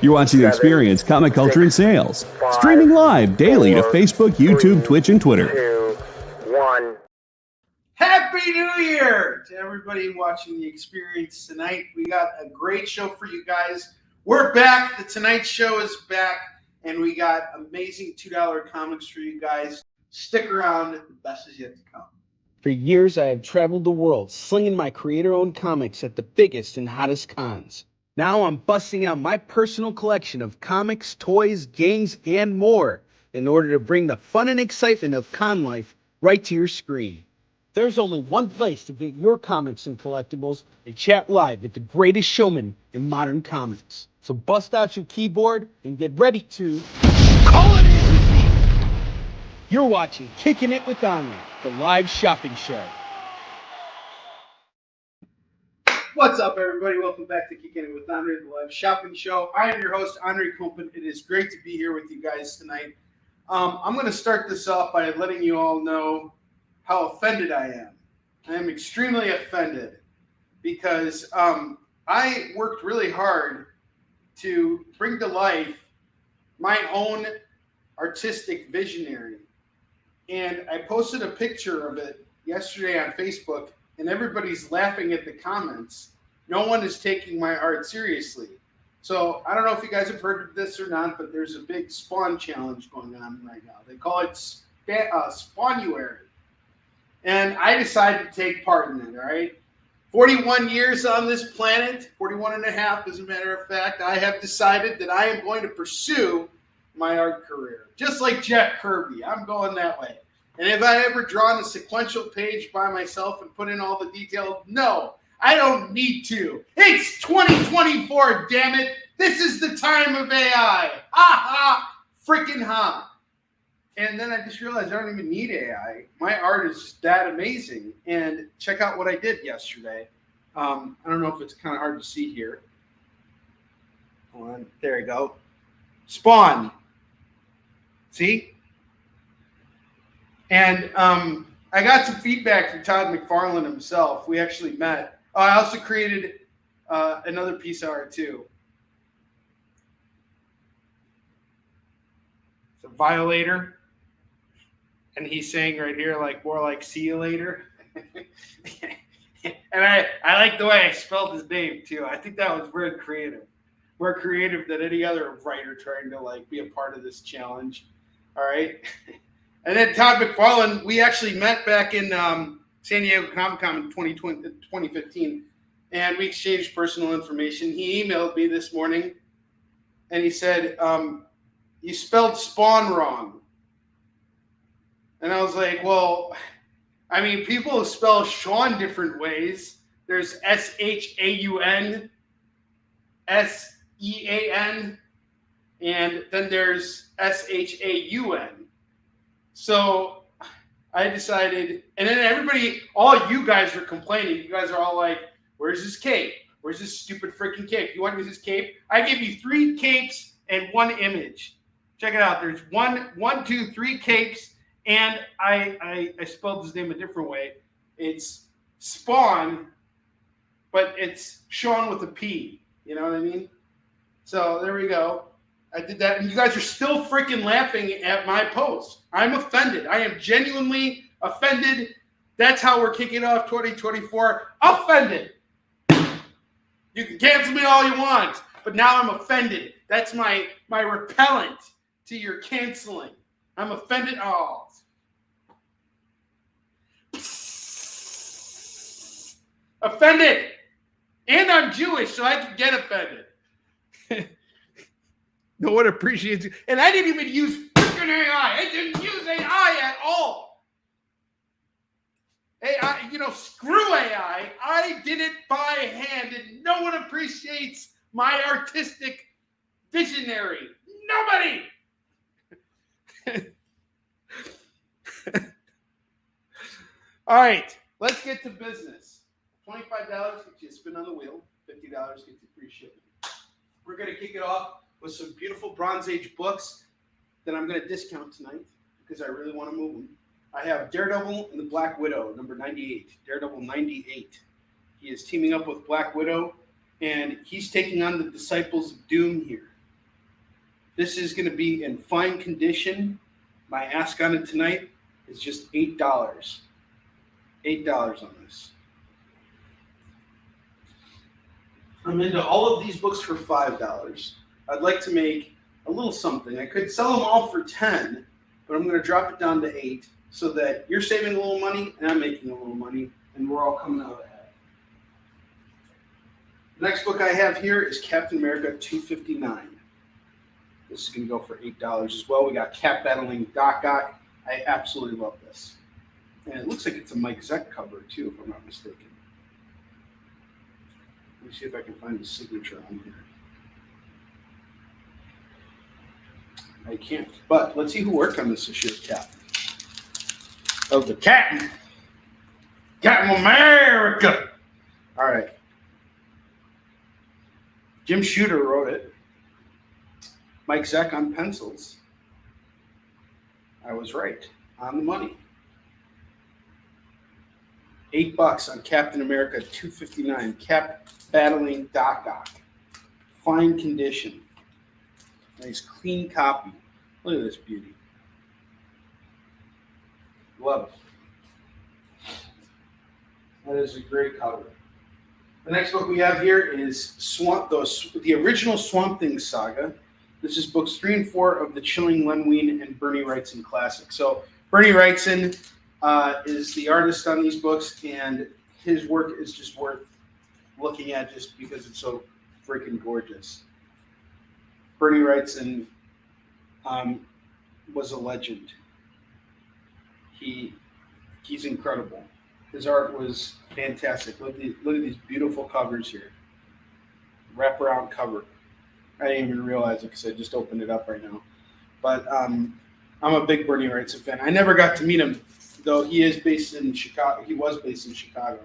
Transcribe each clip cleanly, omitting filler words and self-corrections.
You're watching The Experience, Comic Culture and Sales. Streaming live daily to Facebook, YouTube, Twitch, and Twitter. 2, 1. Happy New Year to everybody watching The Experience tonight. We got a great show for you guys. We're back. The Tonight Show is back, and we got amazing $2 comics for you guys. Stick around. The best is yet to come. For years, I have traveled the world slinging my creator-owned comics at the biggest and hottest cons. Now I'm busting out my personal collection of comics, toys, games, and more in order to bring the fun and excitement of con life right to your screen. There's only one place to get your comics and collectibles and chat live with the greatest showman in modern comics. So bust out your keyboard and get ready to call it in. You're watching Kickin It With Onrie, the live shopping show. What's up, everybody? Welcome back to Kickin It With Onrie, the live shopping show. I am your host, Onrie Kumpen. It is great to be here with you guys tonight. I'm going to start this off by letting you all know how offended I am. I am extremely offended because I worked really hard to bring to life my own artistic visionary. And I posted a picture of it yesterday on Facebook, and everybody's laughing at the comments. No one is taking my art seriously. So I don't know if you guys have heard of this or not, but there's a big Spawn challenge going on right now. They call it Spawnuary. And I decided to take part in it, all right? 41 years on this planet, 41 and a half as a matter of fact, I have decided that I am going to pursue my art career. Just like Jack Kirby, I'm going that way. And have I ever drawn a sequential page by myself and put in all the details? No, I don't need to. It's 2024, damn it. This is the time of AI. Ha ha, freaking ha. And then I just realized I don't even need AI. My art is just that amazing. And check out what I did yesterday. I don't know if it's kind of hard to see here. Hold on. There you go. Spawn. See? And I got some feedback from Todd McFarlane himself. We actually met. I also created another piece of art, too. It's a violator. And he's saying right here, like, more like, see you later. And I like the way I spelled his name, too. I think that was very creative. More creative than any other writer trying to, like, be a part of this challenge. All right? And then Todd McFarlane, we actually met back in San Diego Comic-Con in 2015, and we exchanged personal information. He emailed me this morning, and he said, you spelled Spawn wrong. And I was like, well, I mean, people spell Sean different ways. There's S-H-A-U-N, S-E-A-N, and then there's S-H-A-U-N. So I decided, and then everybody, all you guys are complaining. You guys are all like, where's this cape? Where's this stupid freaking cape? You want me this cape? I gave you 3 capes and 1 image. Check it out. There's 3 capes, and I spelled his name a different way. It's Spawn, but it's Sean with a P. You know what I mean? So there we go. I did that, and you guys are still freaking laughing at my post. I'm offended. I am genuinely offended. That's how we're kicking off 2024. Offended. You can cancel me all you want, but now I'm offended. That's my repellent to your canceling. I'm offended. Oh. Offended. And I'm Jewish, so I can get offended. No one appreciates it. And I didn't even use freaking AI. I didn't use AI at all. AI, screw AI. I did it by hand, and no one appreciates my artistic visionary. Nobody. All right, let's get to business. $25 gets you a spin on the wheel. $50 gets you free shipping. We're going to kick it off with some beautiful Bronze Age books that I'm going to discount tonight because I really want to move them. I have Daredevil and the Black Widow, number 98. Daredevil 98. He is teaming up with Black Widow, and he's taking on the Disciples of Doom here. This is going to be in fine condition. My ask on it tonight is just $8. $8 on this. I'm into all of these books for $5. I'd like to make a little something. I could sell them all for $10, but I'm going to drop it down to $8 so that you're saving a little money and I'm making a little money, and we're all coming out ahead. The next book I have here is Captain America 259. This is going to go for $8 as well. We got Cap battling Doc Ock. I absolutely love this. And it looks like it's a Mike Zeck cover too, if I'm not mistaken. Let me see if I can find his signature on here. I can't, but let's see who worked on this year, Cap. Oh, the Captain. Captain America. All right. Jim Shooter wrote it. Mike Zeck on pencils. I was right. On the money. $8 on Captain America 259. Cap battling Doc Ock. Fine condition. Nice clean copy. Look at this beauty. Love it. That is a great cover. The next book we have here is the original Swamp Thing saga. This is books 3 and 4 of the Chilling Len Wein and Bernie Wrightson classic. So Bernie Wrightson is the artist on these books, and his work is just worth looking at just because it's so freaking gorgeous. Bernie Wrightson was a legend. He's incredible. His art was fantastic. Look at these beautiful covers here. Wraparound cover. I didn't even realize it because I just opened it up right now. But I'm a big Bernie Wrightson fan. I never got to meet him, though he is based in Chicago. He was based in Chicago.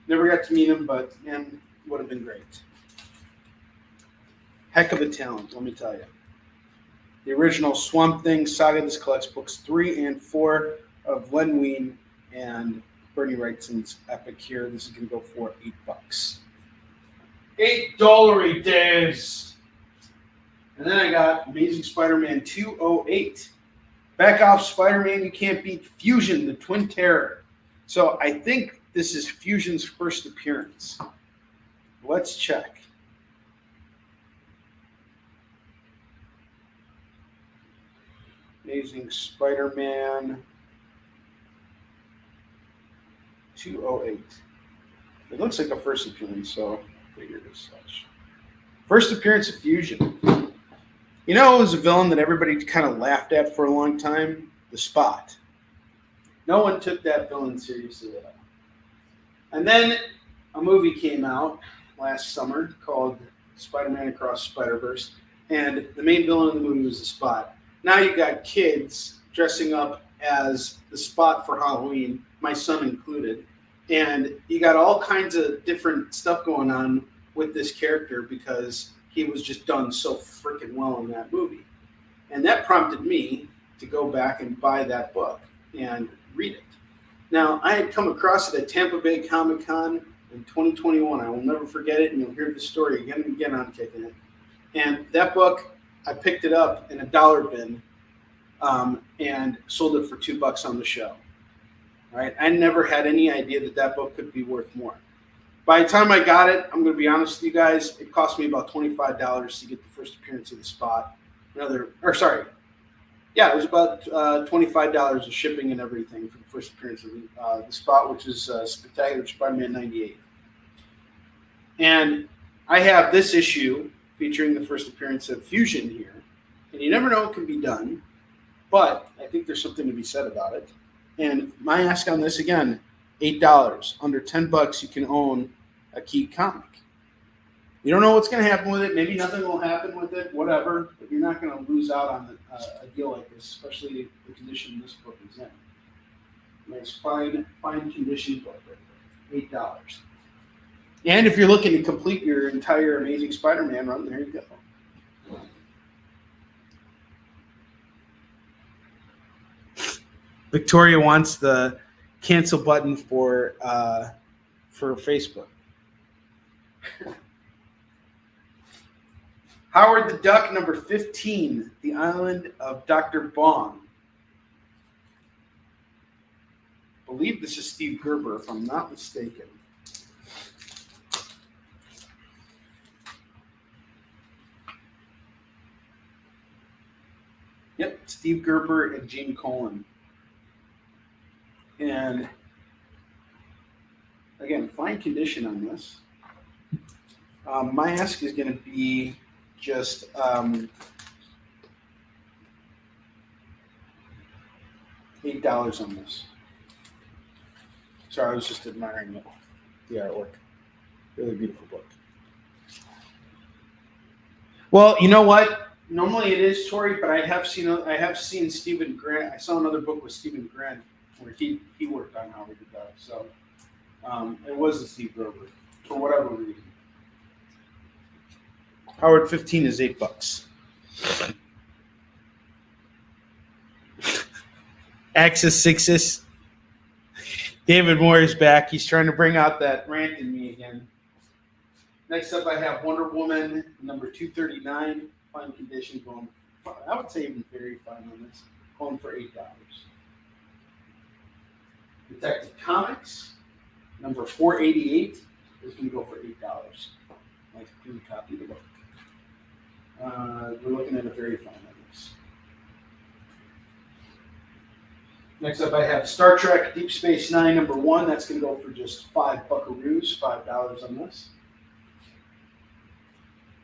Never got to meet him, but man, would have been great. Heck of a talent, let me tell you. The original Swamp Thing saga. This collects books 3 and 4 of Len Wein and Bernie Wrightson's epic here. This is going to go for $8. $8 days. And then I got Amazing Spider-Man 208. Back off, Spider-Man. You can't beat Fusion, the Twin Terror. So I think this is Fusion's first appearance. Let's check. Amazing Spider-Man 208. It looks like a first appearance, so figured as such. First appearance of Fusion. You know, it was a villain that everybody kind of laughed at for a long time? The Spot. No one took that villain seriously at all. And then a movie came out last summer called Spider-Man Across Spider-Verse, and the main villain of the movie was the Spot. Now you got kids dressing up as the Spot for Halloween, my son included, and you got all kinds of different stuff going on with this character because he was just done so freaking well in that movie. And that prompted me to go back and buy that book and read it. Now, I had come across it at Tampa Bay Comic-Con in 2021. I will never forget it, and you'll hear the story again and again on Kickin It. And that book, I picked it up in a dollar bin and sold it for $2 on the show. All right, I never had any idea that book could be worth more. By the time I got it, I'm going to be honest with you guys, it cost me about $25 to get the first appearance of the Spot. It was about $25 of shipping and everything for the first appearance of the Spot, which is Spectacular Spider-Man 98. And I have this issue featuring the first appearance of Fusion here. And you never know what can be done, but I think there's something to be said about it. And my ask on this, again, $8. Under $10, you can own a key comic. You don't know what's going to happen with it. Maybe nothing will happen with it, whatever. But you're not going to lose out on a deal like this, especially the condition this book is in. Nice, fine condition book right there. $8. And if you're looking to complete your entire Amazing Spider-Man run, there you go. Victoria wants the cancel button for Facebook. Howard the Duck, number 15, The Island of Dr. Bong. I believe this is Steve Gerber, if I'm not mistaken. Yep, Steve Gerber and Gene Colan. And again, fine condition on this. My ask is going to be just $8 on this. Sorry, I was just admiring the artwork. Really beautiful book. Well, you know what? Normally it is Tori, but I have seen Stephen Grant. I saw another book with Stephen Grant where he worked on Howard the Duck. So it wasn't Steve Gerber for whatever reason. Howard 15 is $8. Axis Sixes. David Moore is back. He's trying to bring out that rant in me again. Next up, I have Wonder Woman, number 239, fine condition, going. I would say even very fine on this, going for $8. Detective Comics, number 488, is going to go for $8. Nice clean copy of the book. We're looking at a very fine on this. Next up, I have Star Trek Deep Space Nine, number 1. That's going to go for just 5 buckaroos, $5 on this.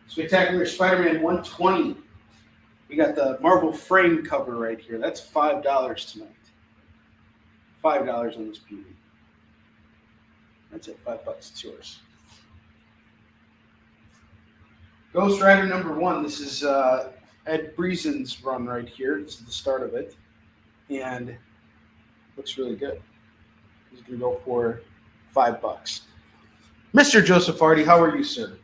Spectacular Spider-Man 120. We got the Marvel frame cover right here. That's $5 tonight. $5 on this beauty. That's it, $5. It's yours. Ghost Rider number 1. This is Ed Breezen's run right here. This is the start of it. And looks really good. He's going to go for $5. Mr. Joseph Hardy, how are you, sir?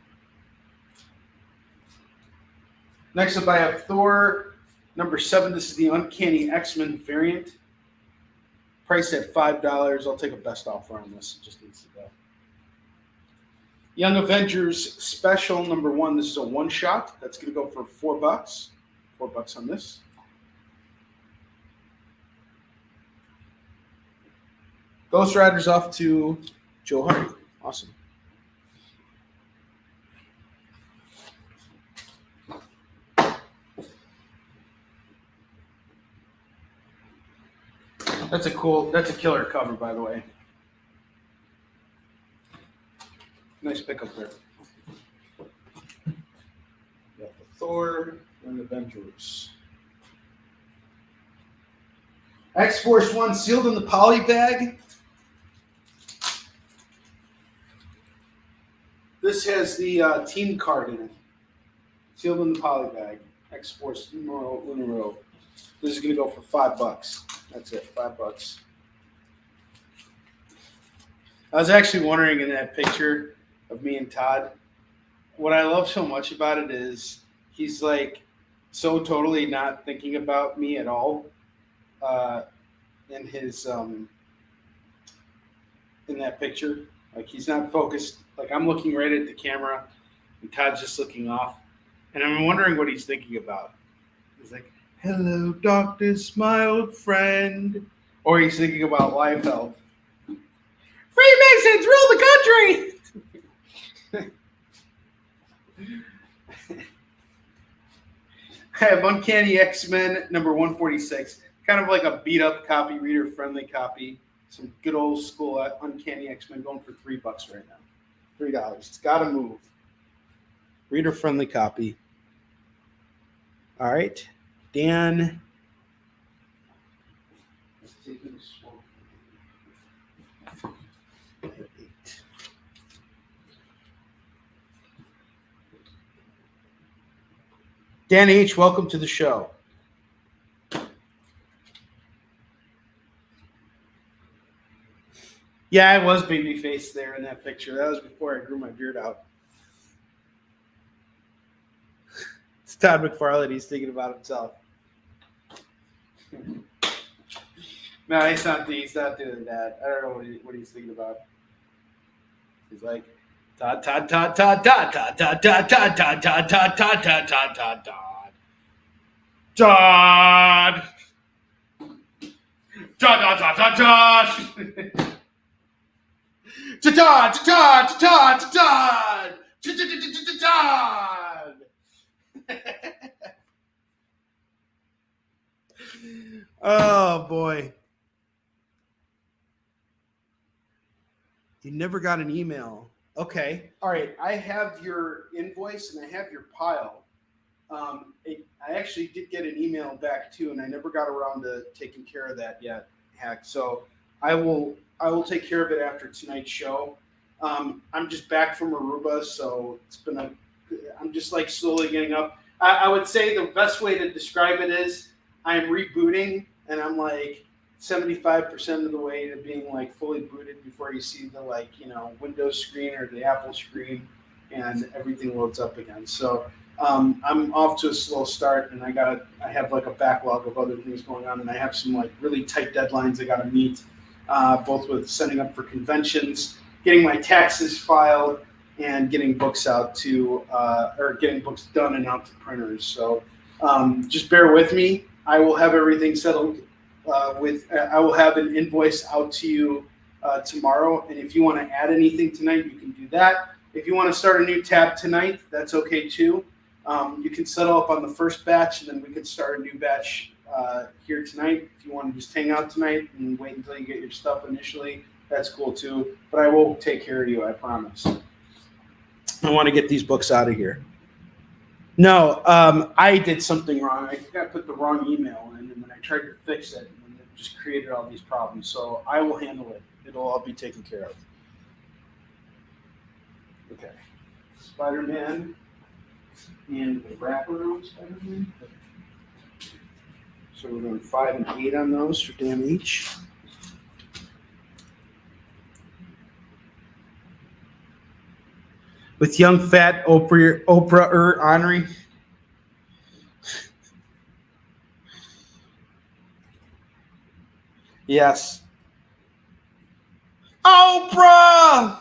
Next up, I have Thor number 7. This is the Uncanny X-Men variant. Priced at $5. I'll take a best offer on this. It just needs to go. Young Avengers Special number 1. This is a one-shot. That's going to go for $4. $4 on this. Ghost Rider's off to Joe Hardy. Awesome. That's a killer cover, by the way. Nice pickup there. Got the Thor and Avengers. X-Force 1 sealed in the poly bag. This has the team card in it. Sealed in the poly bag. X-Force numero. This is going to go for $5. That's it, $5. I was actually wondering in that picture of me and Todd, what I love so much about it is he's like so totally not thinking about me at all in his in that picture. Like he's not focused. Like I'm looking right at the camera and Todd's just looking off. And I'm wondering what he's thinking about. He's like, hello, darkness, my old friend. Or he's thinking about Liefeld. Freemasons rule the country! I have Uncanny X-Men number 146. Kind of like a beat-up copy, reader-friendly copy. Some good old school Uncanny X-Men going for $3 right now. $3. It's got to move. Reader-friendly copy. All right. Dan. Dan H., welcome to the show. Yeah, I was babyface there in that picture. That was before I grew my beard out. It's Todd McFarlane. He's thinking about himself. No, he's not doing that. I don't know what he's thinking about. He's like, Todd, Todd, Todd, Todd, Todd, Todd, Todd, Todd, Todd, Todd, Todd, Todd, Todd, Todd, Todd, Todd, Todd. Todd, Todd, Todd, Todd, Todd. Todd, Todd, Todd, Todd, Todd. Oh boy. You never got an email. Okay. All right. I have your invoice and I have your pile. I actually did get an email back too, and I never got around to taking care of that yet. Heck. So I will take care of it after tonight's show. I'm just back from Aruba, so I'm just like slowly getting up. I would say the best way to describe it is I'm rebooting, and I'm like 75% of the way to being like fully booted before you see the Windows screen or the Apple screen, and everything loads up again. So I'm off to a slow start, and I have like a backlog of other things going on, and I have some like really tight deadlines I got to meet, both with setting up for conventions, getting my taxes filed, and getting books out getting books done and out to printers. So just bear with me. I will have everything settled. I will have an invoice out to you tomorrow, and if you want to add anything tonight, you can do that. If you want to start a new tab tonight, that's okay too. You can settle up on the first batch, and then we can start a new batch here tonight. If you want to just hang out tonight and wait until you get your stuff initially, that's cool too. But I will take care of you, I promise. I want to get these books out of here. No, I did something wrong. I think I put the wrong email in, and then I tried to fix it, and it just created all these problems. So I will handle it. It'll all be taken care of. Okay. Spider-Man and the wraparound Spider-Man. So we're doing 5 and 8 on those for damn each. With young fat Oprah Onrie. Yes. Oprah!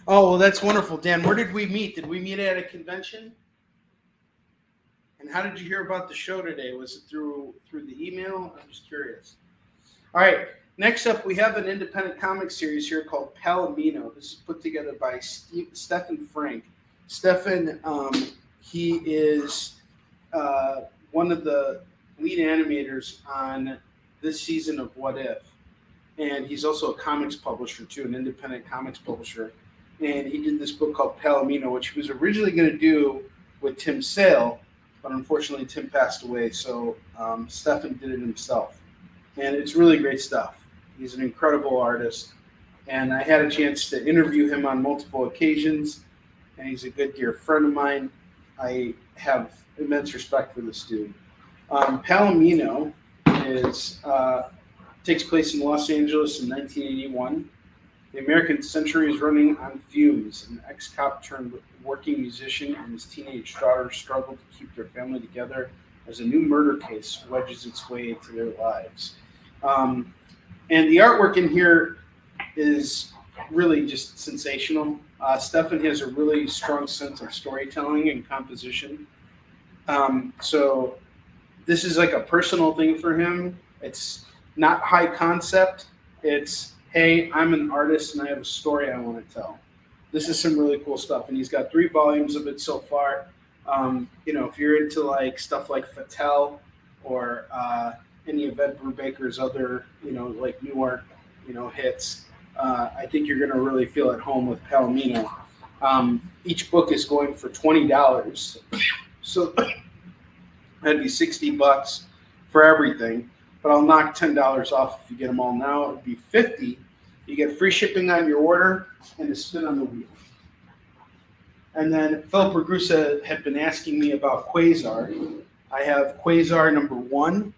Oh, well, that's wonderful. Dan, where did we meet? Did we meet at a convention? And how did you hear about the show today? Was it through the email? I'm just curious. All right. Next up, we have an independent comic series here called Palomino. This is put together by Stefan Frank. Stefan, he is one of the lead animators on this season of What If. And he's also a comics publisher, too, an independent comics publisher. And he did this book called Palomino, which he was originally going to do with Tim Sale, but unfortunately Tim passed away, so Stefan did it himself. And it's really great stuff. He's an incredible artist, and I had a chance to interview him on multiple occasions, and he's a good dear friend of mine. I have immense respect for this dude. Palomino takes place in Los Angeles in 1981. The American century is running on fumes. An ex-cop turned working musician and his teenage daughter struggle to keep their family together as a new murder case wedges its way into their lives. And the artwork in here is really just sensational. Stefan has a really strong sense of storytelling and composition. So this is like a personal thing for him. It's not high concept. It's, hey, I'm an artist and I have a story I want to tell. This is some really cool stuff. And he's got 3 volumes of it so far. If you're into like stuff like Fattel or any of Ed Brubaker's other, like new art, hits, I think you're going to really feel at home with Palomino. Each book is going for $20. So that'd be $60 for everything, but I'll knock $10 off if you get them all now. It'd be $50. You get free shipping on your order and a spin on the wheel. And then Philip Ragusa had been asking me about Quasar. I have Quasar number 1.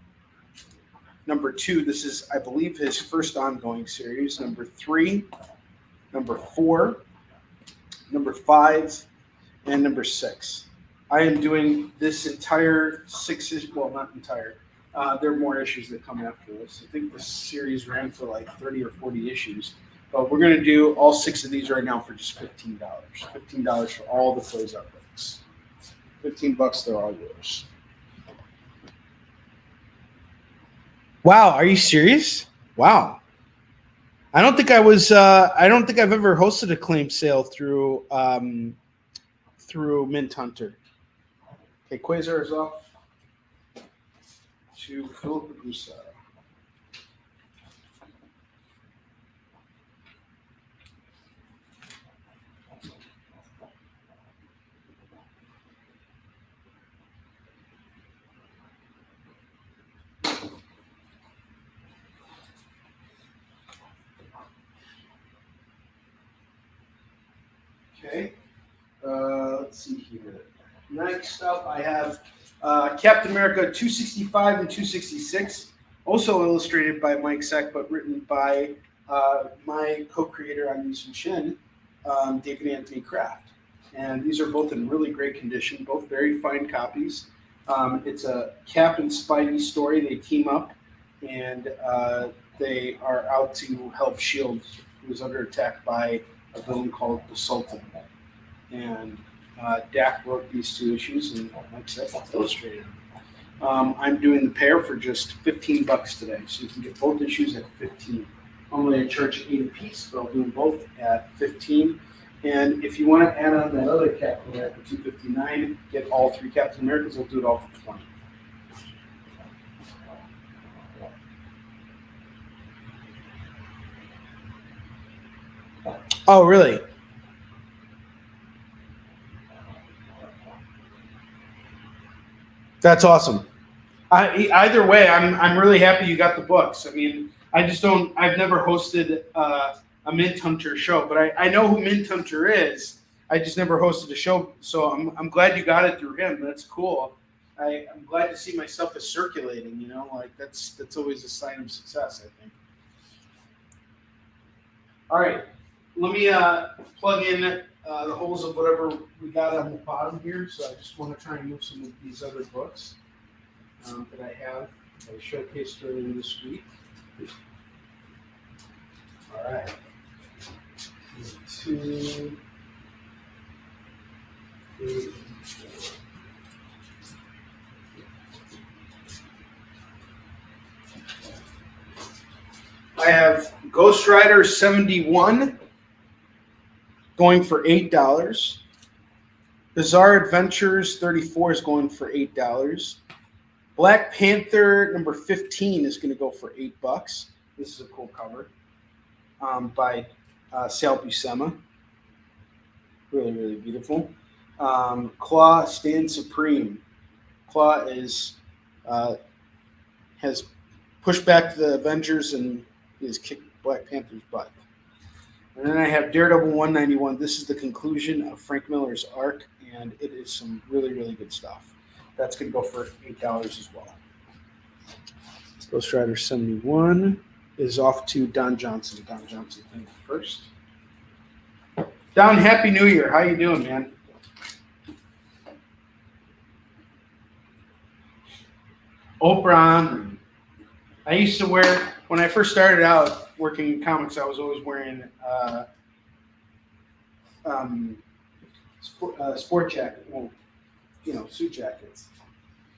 Number 2, this is, I believe, his first ongoing series. Number 3, number 4, number 5, and number 6. I am doing this entire 6 issue, well, not entire. There are more issues that come after this. I think this series ran for like 30 or 40 issues. But we're going to do all 6 of these right now for just $15. $15 for all the closeout books. $15, they're all yours. Wow, are you serious? Wow. I don't think I've ever hosted a claim sale through Mint Hunter. Okay, Quasar is off to Philip Agusa. Okay, let's see here. Next up, I have Captain America 265 and 266, also illustrated by Mike Seck, but written by my co-creator on Yusuf Shin, David Anthony Kraft. And these are both in really great condition, both very fine copies. It's a Cap and Spidey story. They team up, and they are out to help S.H.I.E.L.D., who is under attack by a villain called the Sultan. And Dak wrote these 2 issues, and Mike Seck illustrated them. I'm doing the pair for just $15 today, so you can get both issues at $15. Normally I charge $8 a piece, but I'll do them both at $15. And if you want to add on that other Captain America $259, get all 3 Captain Americas, I'll do it all for $20. Oh, really? That's awesome. Either way, I'm really happy you got the books. I mean, I've never hosted a Mint Hunter show, but I know who Mint Hunter is. I just never hosted a show, so I'm glad you got it through him. That's cool. I'm glad to see my stuff is circulating. You know, like that's always a sign of success, I think. All right, let me plug in the holes of whatever we got on the bottom here. So I just want to try and move some of these other books that I have that I showcased earlier this week. All right. 2, 3, 4. I have Ghost Rider 71 going for $8. Bizarre Adventures 34 is going for $8. Black Panther number 15 is going to go for $8. This is a cool cover by Sal Buscema. Really, really beautiful. Claw stands supreme. Claw is has pushed back the Avengers and has kicked Black Panther's butt. And then I have Daredevil 191. This is the conclusion of Frank Miller's arc, and it is some really, really good stuff. That's going to go for $8 as well. Ghost Rider 71 is off to Don Johnson. Don Johnson, thank you first. Don, Happy New Year. How you doing, man? Oprah Onrie. I used to wear, when I first started out working in comics, I was always wearing sport jacket, well, suit jackets,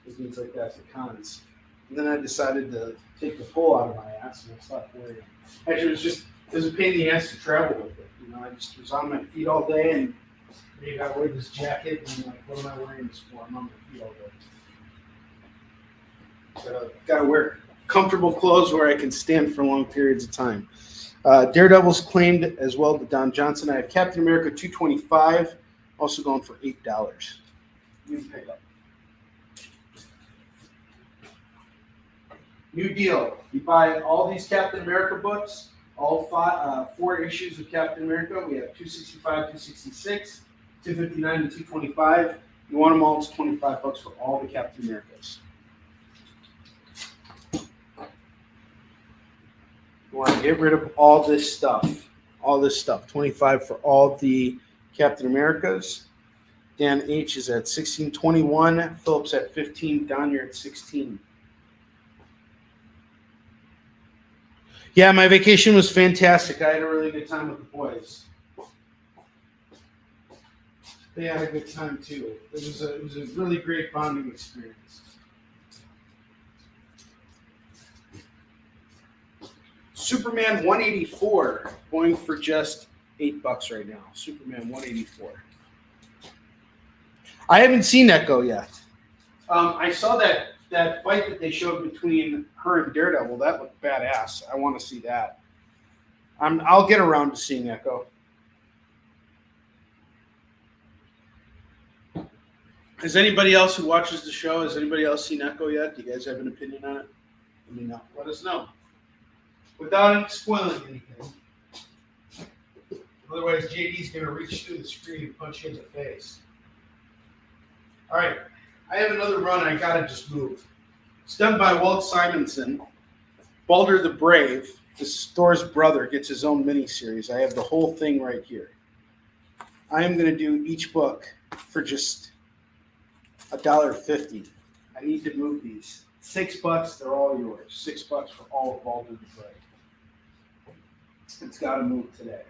and things like that for cons. And then I decided to take the pull out of my ass and I stopped wearing it. Actually, it was a pain in the ass to travel with it. I just was on my feet all day, and maybe I wear this jacket, and I'm like, what am I wearing this for? I'm on my feet all day. So gotta wear comfortable clothes where I can stand for long periods of time. Daredevil's claimed as well to Don Johnson. I have Captain America 225, also going for $8. You can pick up. New deal. You buy all these Captain America books, all 4 issues of Captain America. We have 265, 266, 259, and 225. You want them all, it's $25 for all the Captain Americas. You want to get rid of all this stuff. 25 for all the Captain Americas. Dan H is at 16.21. Phillips at 15. Don, you're at 16. Yeah, my vacation was fantastic. I had a really good time with the boys. They had a good time too. It was a really great bonding experience. Superman 184 going for just $8 right now. Superman 184. I haven't seen Echo yet. I saw that fight that they showed between her and Daredevil. That looked badass. I want to see that. I'll get around to seeing Echo. Has anybody else who watches the show, has anybody else seen Echo yet? Do you guys have an opinion on it? Let me know. Let us know. Without spoiling anything. Otherwise, JD's going to reach through the screen and punch you in the face. All right. I have another run I got to just move. It's done by Walt Simonson. Baldur the Brave, Thor's brother, gets his own miniseries. I have the whole thing right here. I am going to do each book for just $1.50. I need to move these. $6, they're all yours. $6 for all of Baldur the Brave. It's got to move today.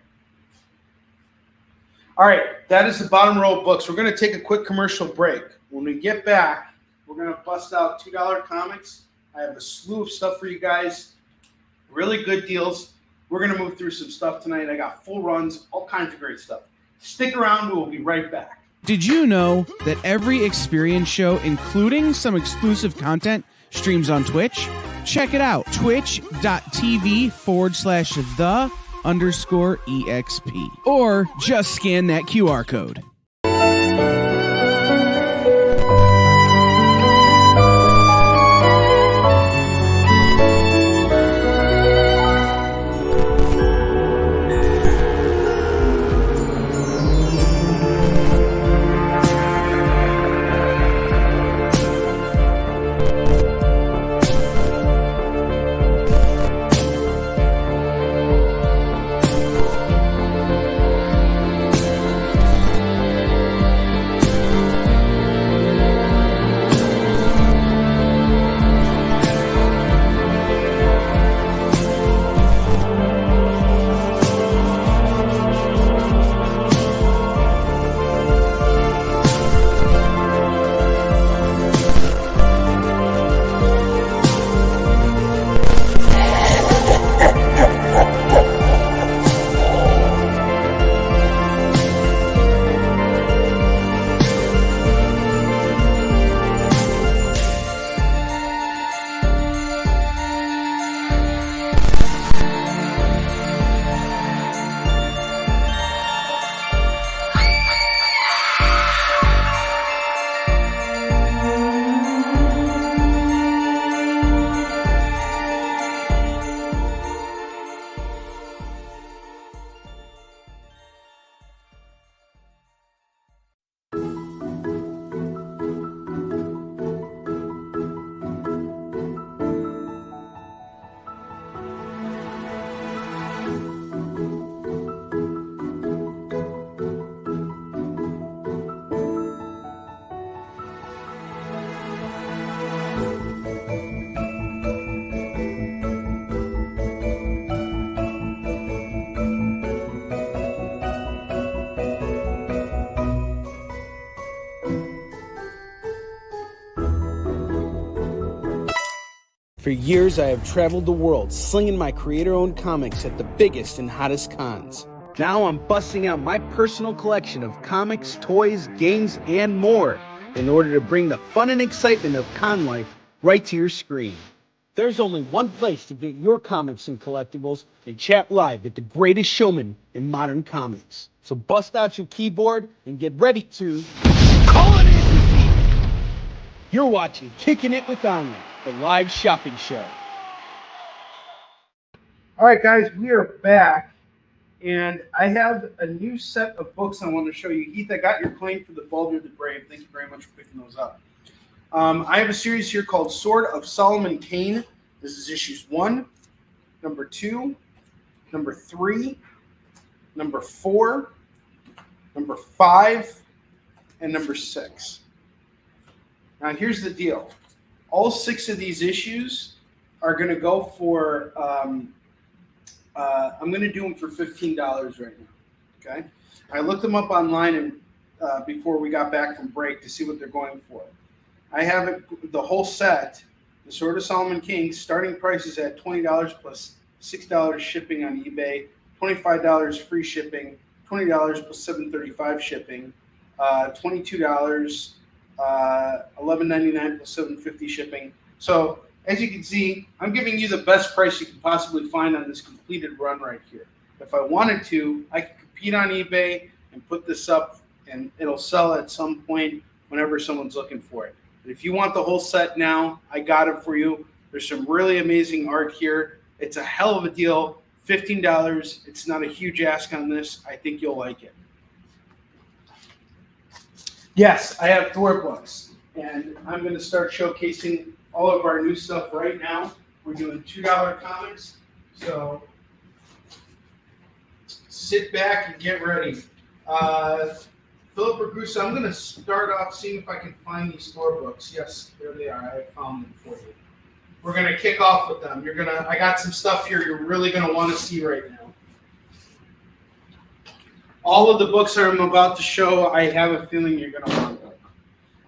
All right, that is the bottom row of books. We're going to take a quick commercial break. When we get back, we're going to bust out $2 comics. I have a slew of stuff for you guys. Really good deals. We're going to move through some stuff tonight. I got full runs, all kinds of great stuff. Stick around. We will be right back. Did you know that every experience show, including some exclusive content, streams on Twitch? Check it out. Twitch.tv/the_EXP. Or just scan that QR code. For years, I have traveled the world slinging my creator-owned comics at the biggest and hottest cons. Now I'm busting out my personal collection of comics, toys, games, and more in order to bring the fun and excitement of con life right to your screen. There's only one place to get your comics and collectibles and chat live at the greatest showman in modern comics. So bust out your keyboard and get ready to call it in. You're watching Kickin' It With Onrie, the live shopping show. All right, guys, we are back, and I have a new set of books I want to show you. Heath, I got your claim for the Baldur the Brave. Thank you very much for picking those up. I have a series here called Sword of Solomon Kane. This is issues 1, number 2, number 3, number 4, number 5, and number 6. Now, here's the deal. All 6 of these issues are going to go for I'm going to do them for $15 right now. Okay. I looked them up online and before we got back from break to see what they're going for. I have it, the whole set, the Sword of Solomon Kings, starting price is at $20 plus $6 shipping on eBay, $25 free shipping, $20 plus $7.35 shipping, $22, $11.99 plus $7.50 shipping. So as you can see, I'm giving you the best price you can possibly find on this completed run right here. If I wanted to, I could compete on eBay and put this up, and it'll sell at some point whenever someone's looking for it. But if you want the whole set now, I got it for you. There's some really amazing art here. It's a hell of a deal. $15. It's not a huge ask on this. I think you'll like it. Yes, I have Thor books, and I'm going to start showcasing all of our new stuff right now. We're doing $2 comics, so sit back and get ready. Philip Ragusa, I'm going to start off seeing if I can find these Thor books. Yes, there they are. I found them for you. We're going to kick off with them. I got some stuff here you're really going to want to see right now. All of the books that I'm about to show, I have a feeling you're going to want them.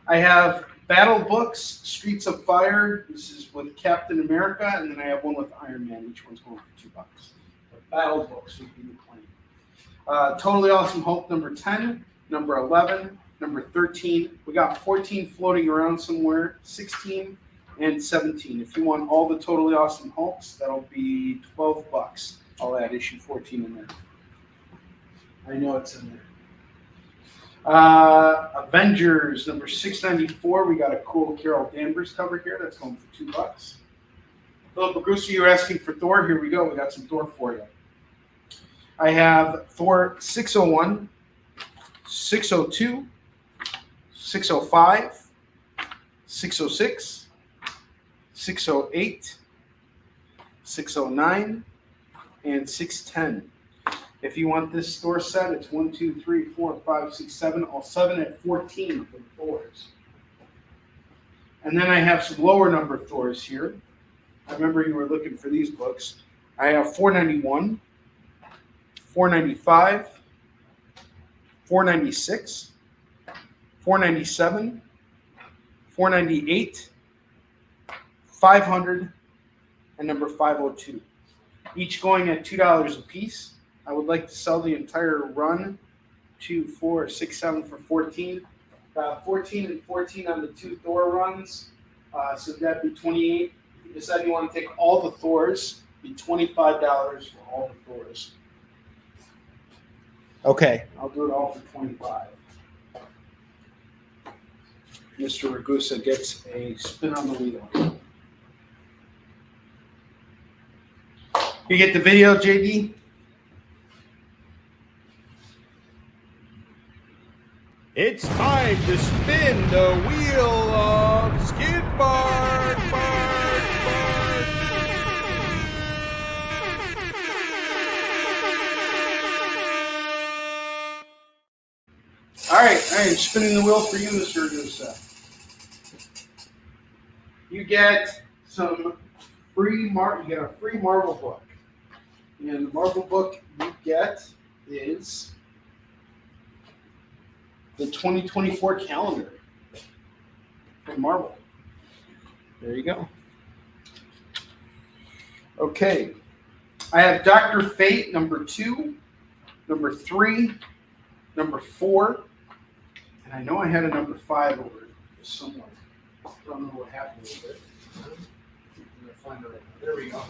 I have Battle Books, Streets of Fire. This is with Captain America, and then I have one with Iron Man. Each one's going for $2. But Battle Books would be the claim. Totally Awesome Hulk number 10, number 11, number 13. We got 14 floating around somewhere, 16, and 17. If you want all the Totally Awesome Hulks, that'll be $12. I'll add issue 14 in there. I know it's in there. Avengers number 694. We got a cool Carol Danvers cover here. That's going for $2. Philip Agusa, you're asking for Thor. Here we go. We got some Thor for you. I have Thor 601, 602, 605, 606, 608, 609, and 610. If you want this Thor set, it's 1, 2, 3, 4, 5, 6, 7, all 7 at 14 for the Thors. And then I have some lower number Thors here. I remember you were looking for these books. I have 491, 495, 496, 497, 498, 500, and number 502. Each going at $2 a piece. I would like to sell the entire run, 2, 4, 6, 7 for 14. 14 and 14 on the 2 Thor runs, so that'd be 28. If you decide you want to take all the Thors, it'd be $25 for all the Thors. Okay, I'll do it all for 25. Mr. Ragusa gets a spin on the wheel. You get the video, JD? It's time to spin the wheel of Skid Bark, Bark, Bark. All right, I am spinning the wheel for you, Mr. Ragusa. You get some free you get a free Marvel book. And the Marvel book you get is the 2024 calendar from Marvel. There you go. Okay. I have Dr. Fate number 2, number 3, number 4, and I know I had a number 5 over somewhere. I don't know what happened with it. I'm going to find it right now. There we go.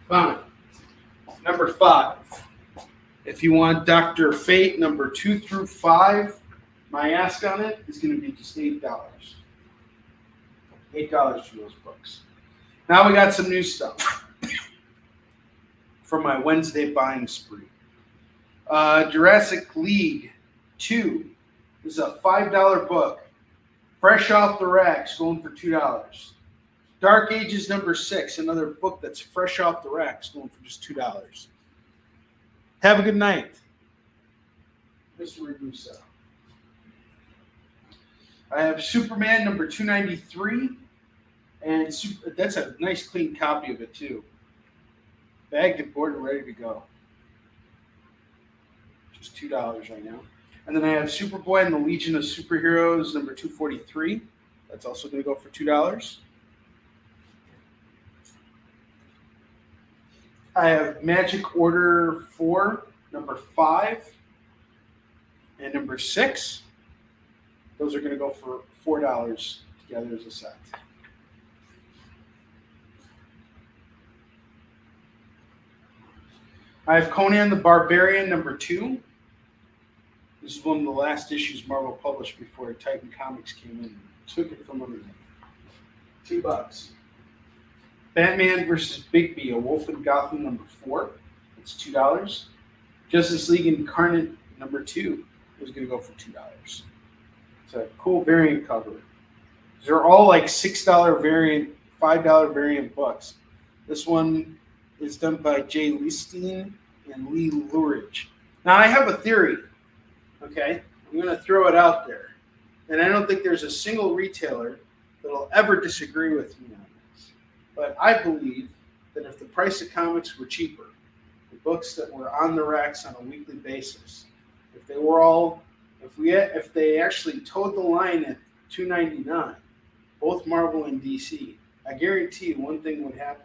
Found it. Number 5. If you want Dr. Fate number 2 through 5, my ask on it is going to be just $8. $8 for those books. Now we got some new stuff for my Wednesday buying spree. Jurassic League 2 is a $5 book. Fresh off the racks, going for $2. Dark Ages number 6, another book that's fresh off the racks, going for just $2. Have a good night, Mr. Ragusa. I have Superman number 293, and that's a nice clean copy of it too. bagged and boarded and ready to go. Just $2 right now. And then I have Superboy and the Legion of Superheroes, number 243. That's also going to go for $2. I have Magic Order 4, number 5, and number 6. Those are going to go for $4 together as a set. I have Conan the Barbarian, number 2. This is one of the last issues Marvel published before Titan Comics came in and took it from under them. $2. Batman versus Bigby, A Wolf in Gotham, number 4. That's $2. Justice League Incarnate, number 2, is going to go for $2. It's a cool variant cover. They're all like $6 variant, $5 variant books. This one is done by Jay Leistine and Lee Luridge. Now, I have a theory, okay? I'm going to throw it out there. And I don't think there's a single retailer that will ever disagree with me on this. But I believe that if the price of comics were cheaper, the books that were on the racks on a weekly basis, if they actually towed the line at $2.99, both Marvel and DC, I guarantee you one thing would happen.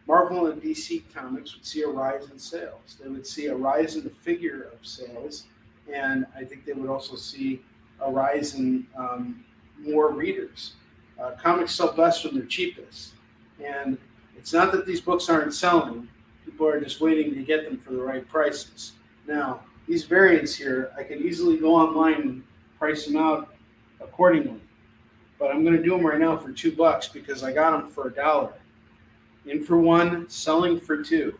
Marvel and DC Comics would see a rise in sales. They would see a rise in the figure of sales, and I think they would also see a rise in more readers. Comics sell best when they're cheapest, and it's not that these books aren't selling. People are just waiting to get them for the right prices. Now, these variants here, I could easily go online and price them out accordingly, but I'm going to do them right now for $2 because I got them for $1. In for one, selling for two.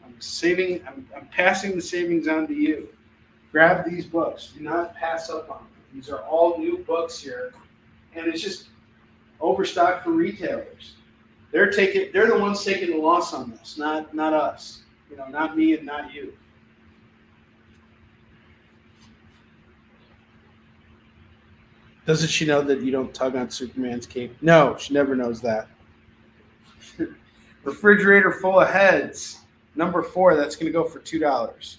I'm passing the savings on to you. Grab these books. Do not pass up on them. These are all new books here, and it's just overstock for retailers. They're the ones taking the loss on this, not us. Not me and not you. Doesn't she know that you don't tug on Superman's cape? No, she never knows that. Refrigerator full of heads, number 4. That's going to go for $2.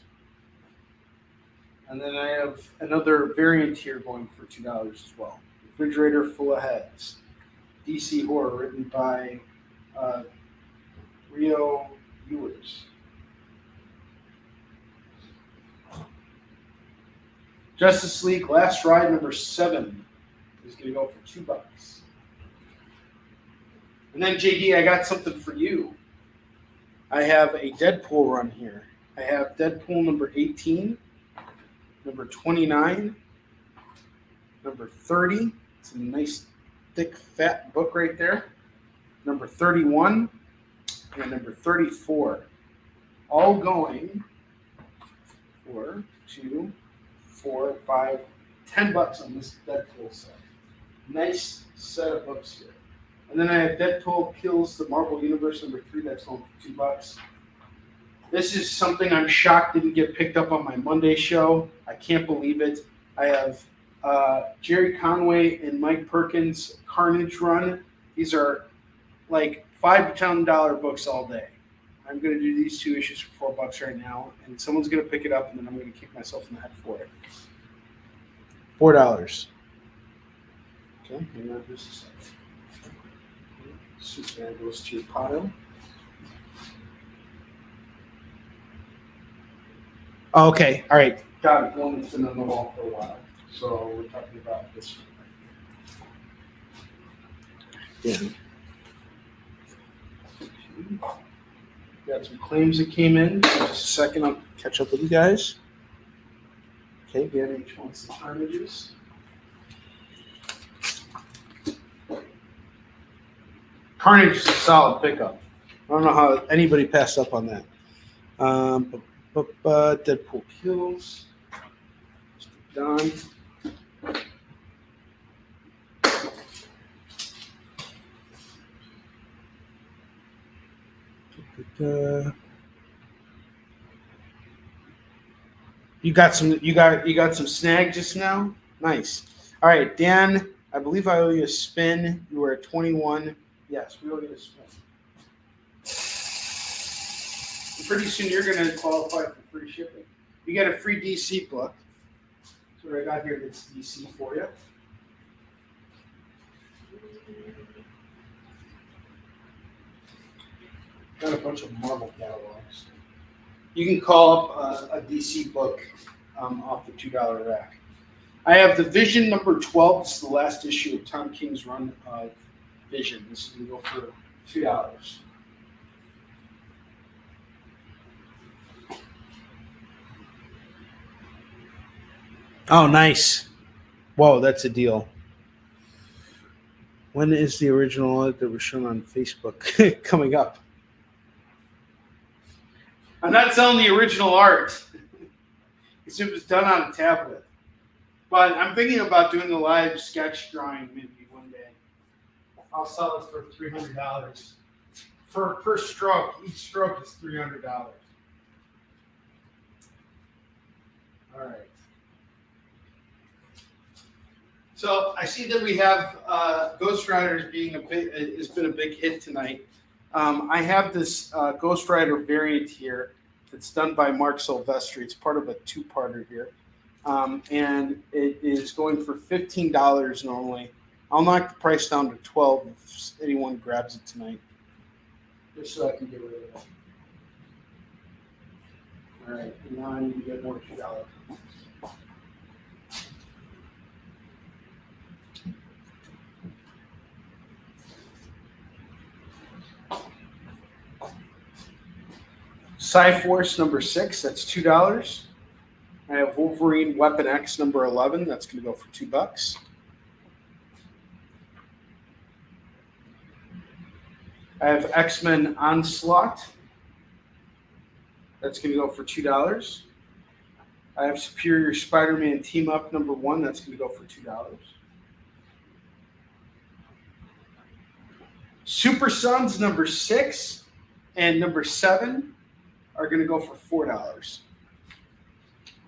And then I have another variant here going for $2 as well. Refrigerator full of heads, DC Horror, written by Rio Ewers. Justice League Last Ride, number 7, is going to go for $2. And then, JD, I got something for you. I have a Deadpool run here. I have Deadpool number 18, number 29, number 30. It's a nice, thick, fat book right there. Number 31 and number 34. All going for $2, $4, $5, $10 on this Deadpool set. Nice set of books here. And then I have Deadpool Kills the Marvel Universe, number 3. That's going for $2. This is something I'm shocked didn't get picked up on my Monday show. I can't believe it. I have Jerry Conway and Mike Perkins' Carnage run. These are like $5 to $10 books all day. I'm going to do these 2 issues for $4 right now, and someone's going to pick it up, and then I'm going to kick myself in the head for it. $4. Okay, hang on just a second. Superman goes to your pile. Okay, all right. Got it. One that's been on the wall for a while. So we're talking about this one. Yeah. Got some claims that came in. Just a second, I'll catch up with you guys. Okay, again, each one's the carnages. Carnage is a solid pickup. I don't know how anybody passed up on that. Deadpool Kills. Done. You got some snag just now? Nice. All right, Dan, I believe I owe you a spin. You were at 21. Yes, we owe you a spin. Pretty soon you're going to qualify for free shipping. You get a free DC book. That's what I got here that's DC for you. Got a bunch of Marvel catalogs. You can call up a DC book off the $2 rack. I have the Vision number 12. This is the last issue of Tom King's run of Vision. This is going to go for $2. Oh, nice. Whoa, that's a deal. When is the original art that was shown on Facebook coming up? I'm not selling the original art. It was done on a tablet. But I'm thinking about doing a live sketch drawing maybe one day. I'll sell it for $300. Per stroke. Each stroke is $300. All right. So I see that we have Ghost Riders being has been a big hit tonight. I have this Ghost Rider variant here that's done by Mark Silvestri. It's part of a two-parter here. And it is going for $15 normally. I'll knock the price down to $12 if anyone grabs it tonight. Just so I can get rid of it. All right, now I need to get more $2. Cyforce number 6, that's $2. I have Wolverine Weapon X number 11, that's going to go for $2. I have X-Men Onslaught, that's going to go for $2. I have Superior Spider-Man Team Up number 1, that's going to go for $2. Super Sons number 6 and number 7 are going to go for $4.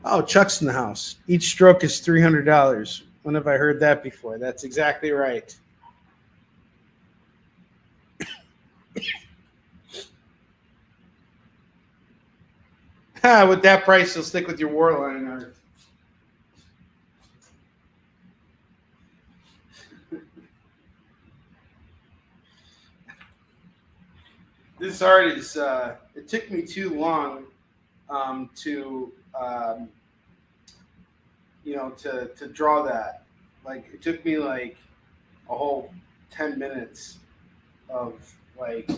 Oh, Chuck's in the house. Each stroke is $300. When have I heard that before? That's exactly right. With that price, you'll stick with your Warline art. This art is, it took me too long to draw that. Like, it took me like a whole 10 minutes of like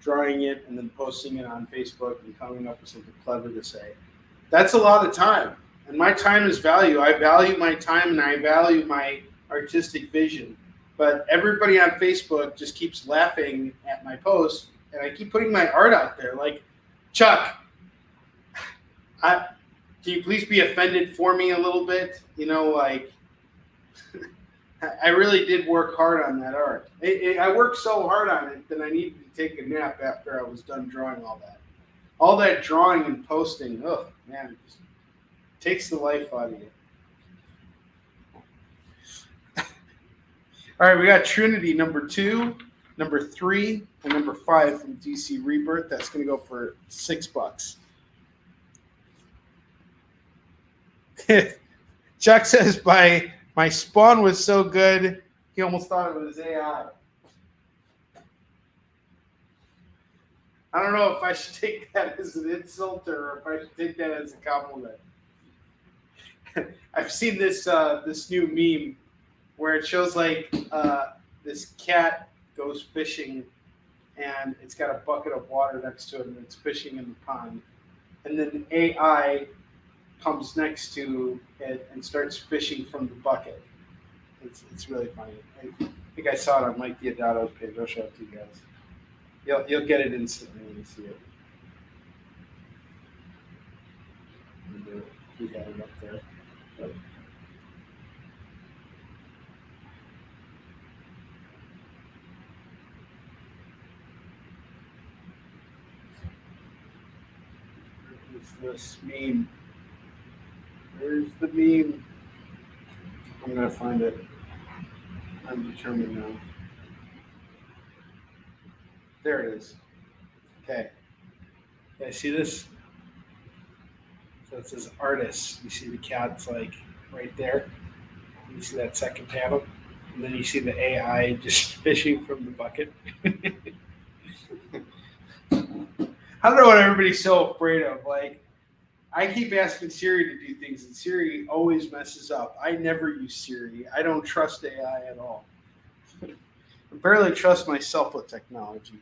drawing it and then posting it on Facebook and coming up with something clever to say. That's a lot of time. And my time is value. I value my time and I value my artistic vision. But everybody on Facebook just keeps laughing at my posts. And I keep putting my art out there. Like, Chuck, can you please be offended for me a little bit? You know, like, I really did work hard on that art. I worked so hard on it that I needed to take a nap after I was done drawing all that. All that drawing and posting, oh, man, it just takes the life out of you. All right, we got Trinity number 2. Number 3 and number 5 from DC Rebirth. That's going to go for $6. Chuck says, my spawn was so good, he almost thought it was AI. I don't know if I should take that as an insult or if I should take that as a compliment. I've seen this new meme where it shows like this cat goes fishing and it's got a bucket of water next to it and it's fishing in the pond. And then AI comes next to it and starts fishing from the bucket. It's really funny. I think I saw it on Mike Diodato's page. I'll show it to you guys. You'll get it instantly when you see it. He got it up there. But this meme. Where's the meme? I'm gonna find it. I'm determined now. There it is. Okay. Yeah, see this? So it says artists. You see the cat's like right there. You see that second panel, and then you see the AI just fishing from the bucket. I don't know what everybody's so afraid of. Like, I keep asking Siri to do things, and Siri always messes up. I never use Siri. I don't trust AI at all. I barely trust myself with technology.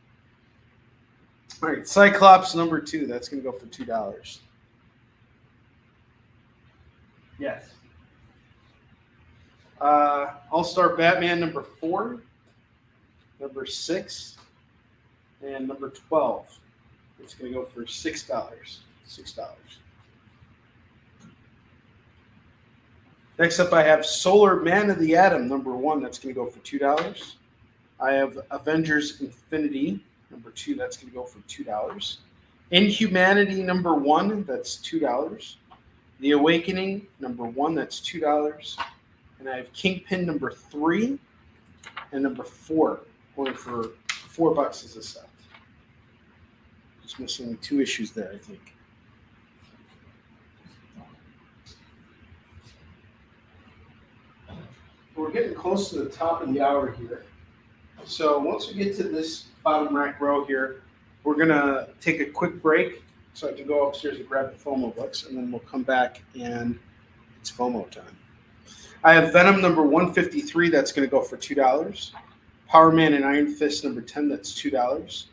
All right, Cyclops number 2. That's going to go for $2. Yes. All-Star Batman number 4, number 6, and number 12. It's going to go for $6. $6. Next up, I have Solar Man of the Atom number 1. That's going to go for $2. I have Avengers Infinity number 2. That's going to go for $2. Inhumanity number 1. That's $2. The Awakening number 1. That's $2. And I have Kingpin number 3 and number 4 going for $4 as a set. Just missing 2 issues there, I think. We're getting close to the top of the hour here. So once we get to this bottom rack row here, we're going to take a quick break so I can go upstairs and grab the FOMO books, and then we'll come back and it's FOMO time. I have Venom number 153. That's going to go for $2. Power Man and Iron Fist number 10. That's $2.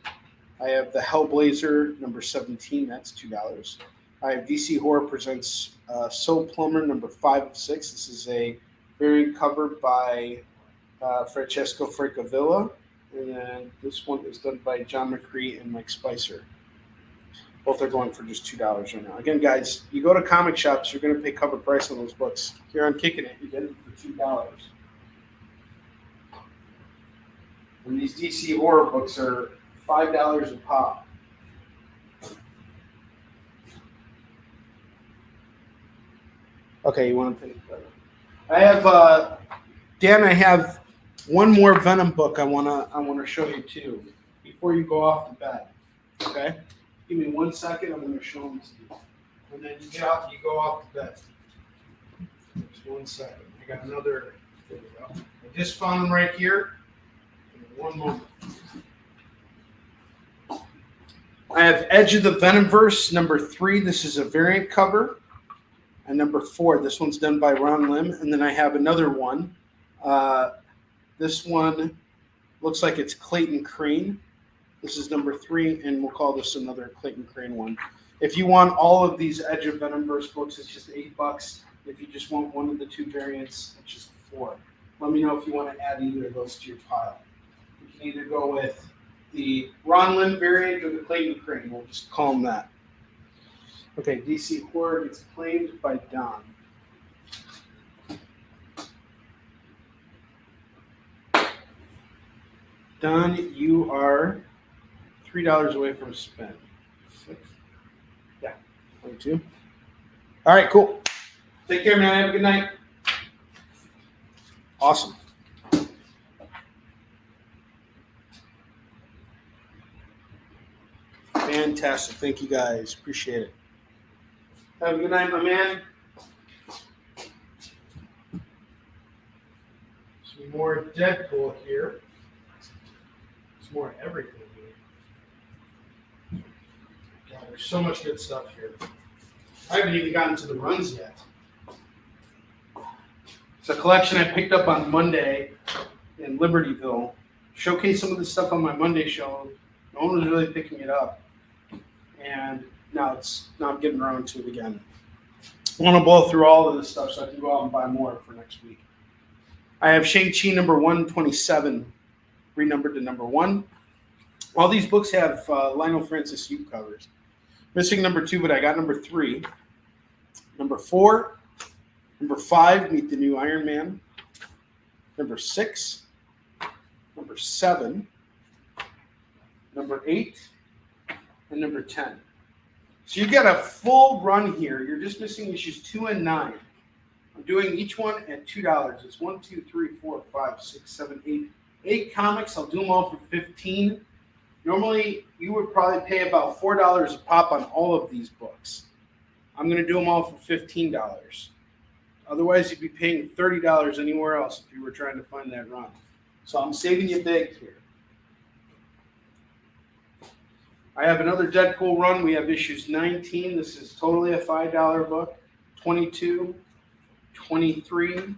I have the Hellblazer number 17. That's $2. I have DC Horror Presents Soul Plumber number 5 of 6. This is a variant cover by Francesco Francavilla. And then this one is done by John McCree and Mike Spicer. Both are going for just $2 right now. Again, guys, you go to comic shops, you're going to pay cover price on those books. Here on Kickin' It, you get it for $2. And these DC horror books are $5 a pop. Okay, you want to pay? I have Dan. I have one more Venom book I wanna show you too before you go off the bed. Okay, give me 1 second. I'm gonna show them to you, and then you go off the bed. Just 1 second. I got another. There we go. I just found them right here. One moment. I have Edge of the Venomverse number 3. This is a variant cover. And number 4, this one's done by Ron Lim. And then I have another one. This one looks like it's Clayton Crane. This is number 3, and we'll call this another Clayton Crane one. If you want all of these Edge of Venomverse books, it's just $8. If you just want one of the 2 variants, it's just $4. Let me know if you want to add either of those to your pile. You can either go with the Ron Lim variant or the Clayton Crane. We'll just call them that. Okay, DC Horror gets claimed by Don. Don, you are $3 away from spend. 6. Yeah, 22. All right, cool. Take care, man. Have a good night. Awesome. Fantastic. Thank you, guys. Appreciate it. Have a good night, my man. Some more Deadpool here. Some more everything here. God, there's so much good stuff here. I haven't even gotten to the runs yet. It's a collection I picked up on Monday in Libertyville. Showcased some of the stuff on my Monday show. No one was really picking it up. And now I'm getting around to it again. I want to blow through all of this stuff so I can go out and buy more for next week. I have Shang-Chi number 127, renumbered to number 1. All these books have Lionel Francis Yu covers. Missing number 2, but I got number 3. Number 4, number 5, Meet the New Iron Man. Number 6, number 7, number 8, and number 10. So you got a full run here. You're just missing issues 2 and 9. I'm doing each one at $2. It's 1, 2, 3, 4, 5, 6, 7, 8. 8 comics. I'll do them all for $15. Normally, you would probably pay about $4 a pop on all of these books. I'm going to do them all for $15. Otherwise, you'd be paying $30 anywhere else if you were trying to find that run. So I'm saving you big here. I have another Deadpool run. We have issues 19. This is totally a $5 book. 22, 23,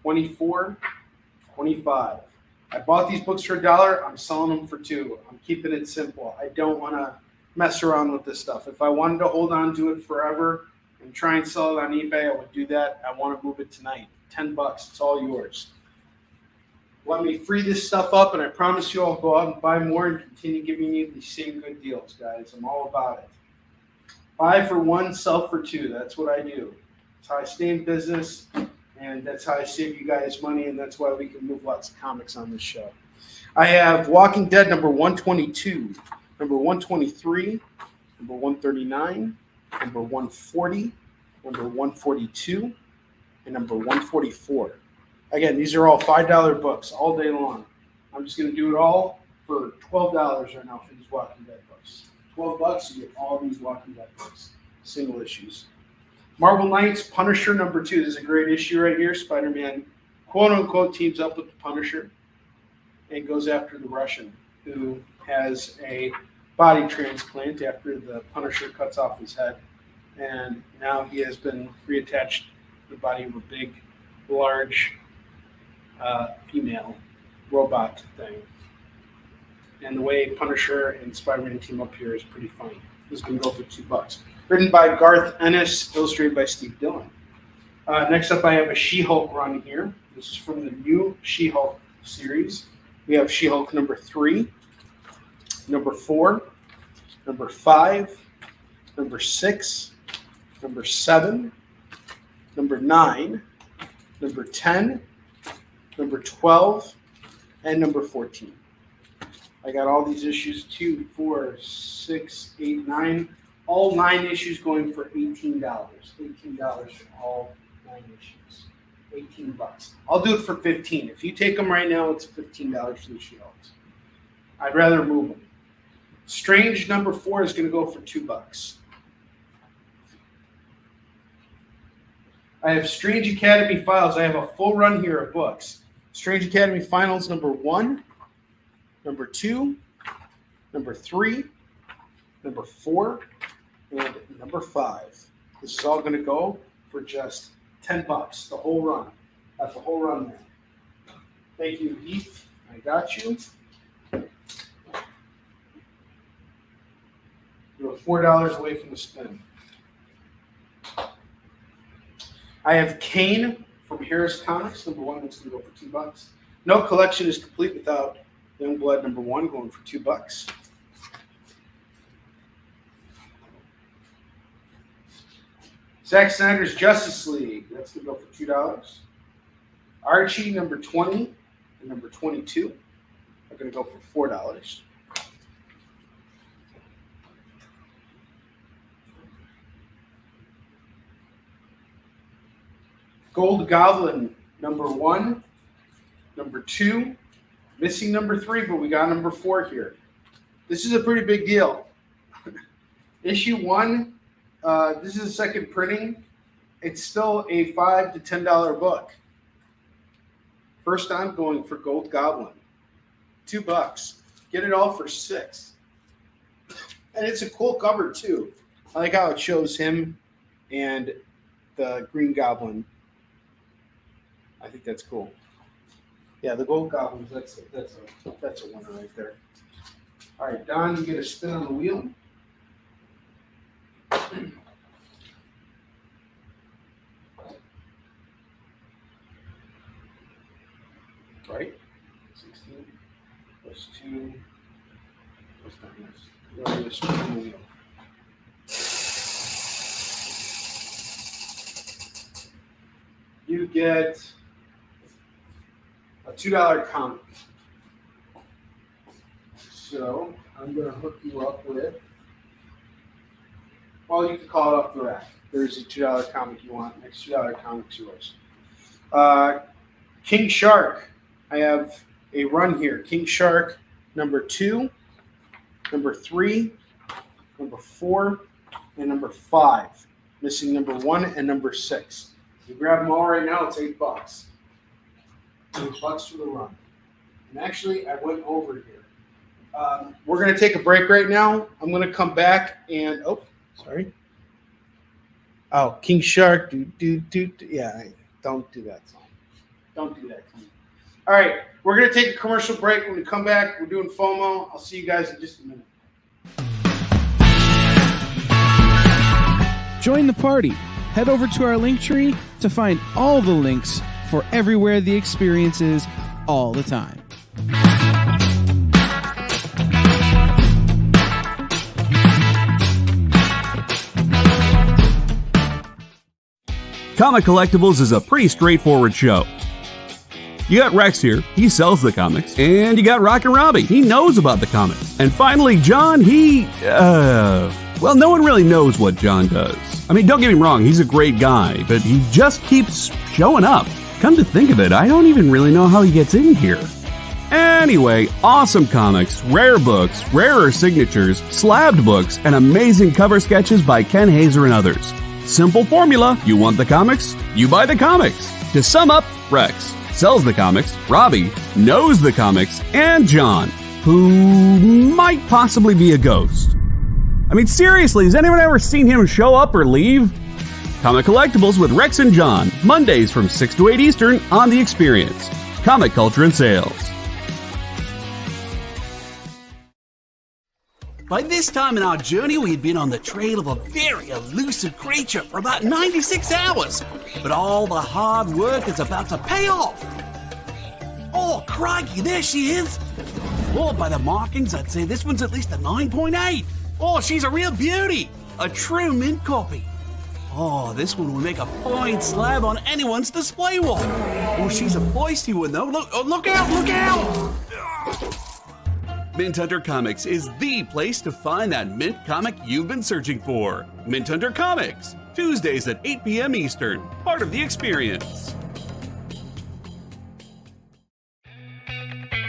24, 25. I bought these books for $1. I'm selling them for $2. I'm keeping it simple. I don't want to mess around with this stuff. If I wanted to hold on to it forever and try and sell it on eBay, I would do that. I want to move it tonight. $10. It's all yours. Let me free this stuff up, and I promise you I'll go out and buy more and continue giving you these same good deals, guys. I'm all about it. Buy for one, sell for two. That's what I do. That's how I stay in business, and that's how I save you guys money, and that's why we can move lots of comics on this show. I have Walking Dead number 122, number 123, number 139, number 140, number 142, and number 144. Again, these are all $5 books all day long. I'm just going to do it all for $12 right now for these Walking Dead books. $12, you get all these Walking Dead books, single issues. Marvel Knights, Punisher number 2. This is a great issue right here. Spider-Man, quote-unquote, teams up with the Punisher and goes after the Russian who has a body transplant after the Punisher cuts off his head. And now he has been reattached to the body of a big, large female robot thing. And the way Punisher and Spider-Man team up here is pretty funny. This is going to go for $2. Written by Garth Ennis, illustrated by Steve Dillon. Next up, I have a She-Hulk run here. This is from the new She-Hulk series. We have She-Hulk number 3, number 4, number 5, number 6, number 7, number 9, number 10, number 12, and number 14. I got all these issues, 2, 4, 6, 8, 9. All 9 issues going for $18. $18 for all 9 issues. $18. I'll do it for $15. If you take them right now, it's $15 for the She-Hulks. I'd rather move them. Strange number 4 is going to go for $2. I have Strange Academy Files. I have a full run here of books. Strange Academy Finals number 1, number 2, number 3, number 4, and number 5. This is all going to go for just $10, the whole run. That's the whole run there. Thank you, Heath. I got you. You're $4 away from the spin. I have Kane from Harris Comics, number 1, that's going to go for $2. No collection is complete without Youngblood number 1 going for $2. Zack Snyder's Justice League, that's going to go for $2. Archie number 20 and number 22 are going to go for $4. Gold Goblin, number 1, number 2, missing number 3, but we got number 4 here. This is a pretty big deal. Issue 1, this is a second printing. It's still a $5 to $10 book. First time going for Gold Goblin. $2. Get it all for $6. And it's a cool cover too. I like how it shows him and the Green Goblin. I think that's cool. Yeah, the Gold Goblins, that's a winner right there. All right, Don, you get a spin on the wheel. Right? 16 plus 2 plus minus. You want to get a spin on the wheel. You get a $2 comic. So I'm going to hook you up with, well, you can call it up the rack. There's a $2 comic you want. Next $2 comic's yours. King Shark. I have a run here. King Shark number 2, number 3, number 4, and number 5. Missing number 1 and number 6. You grab them all right now, it's $8. $8 for the run. And actually, I went over here. We're going to take a break right now. I'm going to come back and, sorry. Oh, King Shark, yeah, don't do that song. Don't do that. All right, we're going to take a commercial break. When we come back, we're doing FOMO. I'll see you guys in just a minute. Join the party. Head over to our link tree to find all the links for everywhere the experience is all the time. Comic Collectibles is a pretty straightforward show. You got Rex here, he sells the comics, and you got Rockin' Robbie, he knows about the comics. And finally, John, well, no one really knows what John does. I mean, don't get me wrong, he's a great guy, but he just keeps showing up. Come to think of it, I don't even really know how he gets in here. Anyway, awesome comics, rare books, rarer signatures, slabbed books, and amazing cover sketches by Ken Hazer and others. Simple formula, you want the comics, you buy the comics. To sum up, Rex sells the comics, Robbie knows the comics, and John, who might possibly be a ghost. I mean, seriously, has anyone ever seen him show up or leave? Comic Collectibles with Rex and John, Mondays from 6 to 8 Eastern on The Experience. Comic Culture and Sales. By this time in our journey, we had been on the trail of a very elusive creature for about 96 hours. But all the hard work is about to pay off. Oh, crikey, there she is. Oh, by the markings, I'd say this one's at least a 9.8. Oh, she's a real beauty. A true mint copy. Oh, this one will make a fine slab on anyone's display wall. Oh, she's a feisty one, though. Look out, look out! Mint Hunter Comics is the place to find that mint comic you've been searching for. Mint Hunter Comics, Tuesdays at 8 p.m. Eastern, part of The Experience.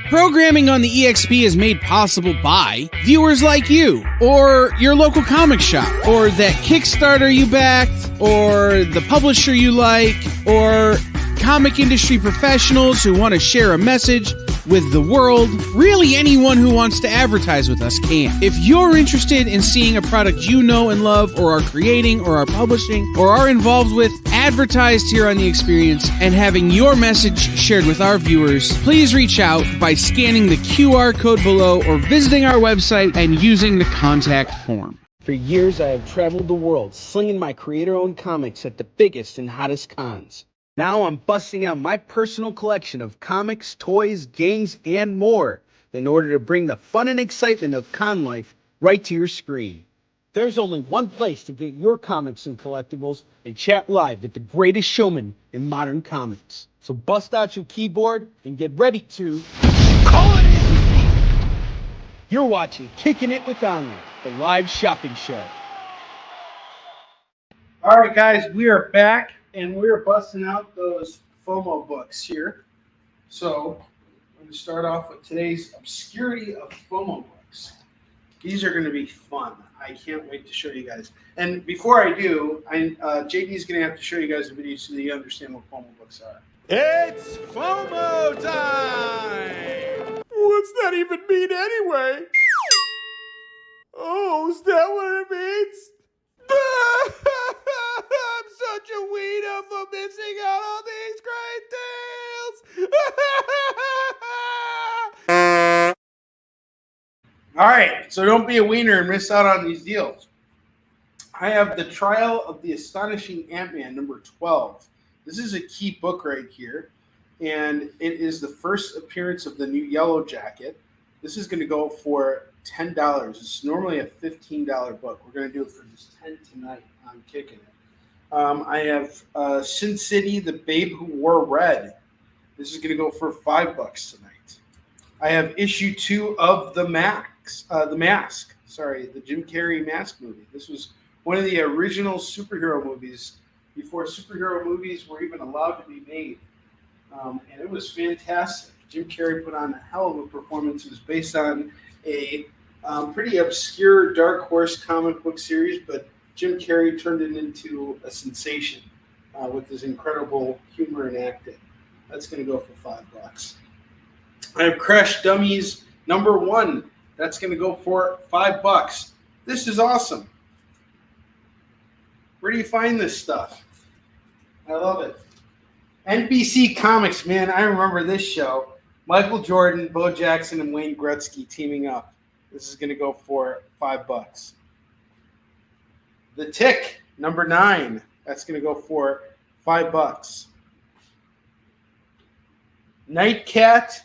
Programming on the EXP is made possible by viewers like you, or your local comic shop, or that Kickstarter you backed, or the publisher you like, or comic industry professionals who want to share a message with the world. Really, anyone who wants to advertise with us can. If you're interested in seeing a product you know and love, or are creating, or are publishing, or are involved with, advertised here on The Experience, and having your message shared with our viewers, please reach out by scanning the QR code below or visiting our website and using the contact form. For years, I have traveled the world slinging my creator-owned comics at the biggest and hottest cons. Now I'm busting out my personal collection of comics, toys, games, and more in order to bring the fun and excitement of con life right to your screen. There's only one place to get your comics and collectibles and chat live with the greatest showman in modern comics. So bust out your keyboard and get ready to call it in! You're watching Kickin It With Onrie, the live shopping show. All right, guys, we are back, and we're busting out those FOMO books here. So I'm going to start off with today's Obscurity of FOMO books. These are going to be fun. I can't wait to show you guys. And before I do, JD's going to have to show you guys a video so that you understand what FOMO books are. It's FOMO time! What's that even mean anyway? Oh, is that what it means? I'm such a weirdo for missing out on these great deals! All right, so don't be a wiener and miss out on these deals. I have The Trial of the Astonishing Ant-Man, number 12. This is a key book right here, and it is the first appearance of the new Yellow Jacket. This is going to go for $10. It's normally a $15 book. We're going to do it for just $10 tonight. I'm kicking it. I have Sin City, The Babe Who Wore Red. This is going to go for $5 tonight. I have issue 2 of The Mask. The Jim Carrey Mask movie. This was one of the original superhero movies before superhero movies were even allowed to be made. And it was fantastic. Jim Carrey put on a hell of a performance. It was based on a Pretty obscure Dark Horse comic book series, but Jim Carrey turned it into a sensation with his incredible humor and acting. That's going to go for $5. I have Crash Dummies #1. That's going to go for $5. This is awesome. Where do you find this stuff? I love it. NBC Comics, man, I remember this show. Michael Jordan, Bo Jackson, and Wayne Gretzky teaming up. This is going to go for $5. The Tick, #9. That's going to go for $5. Nightcat,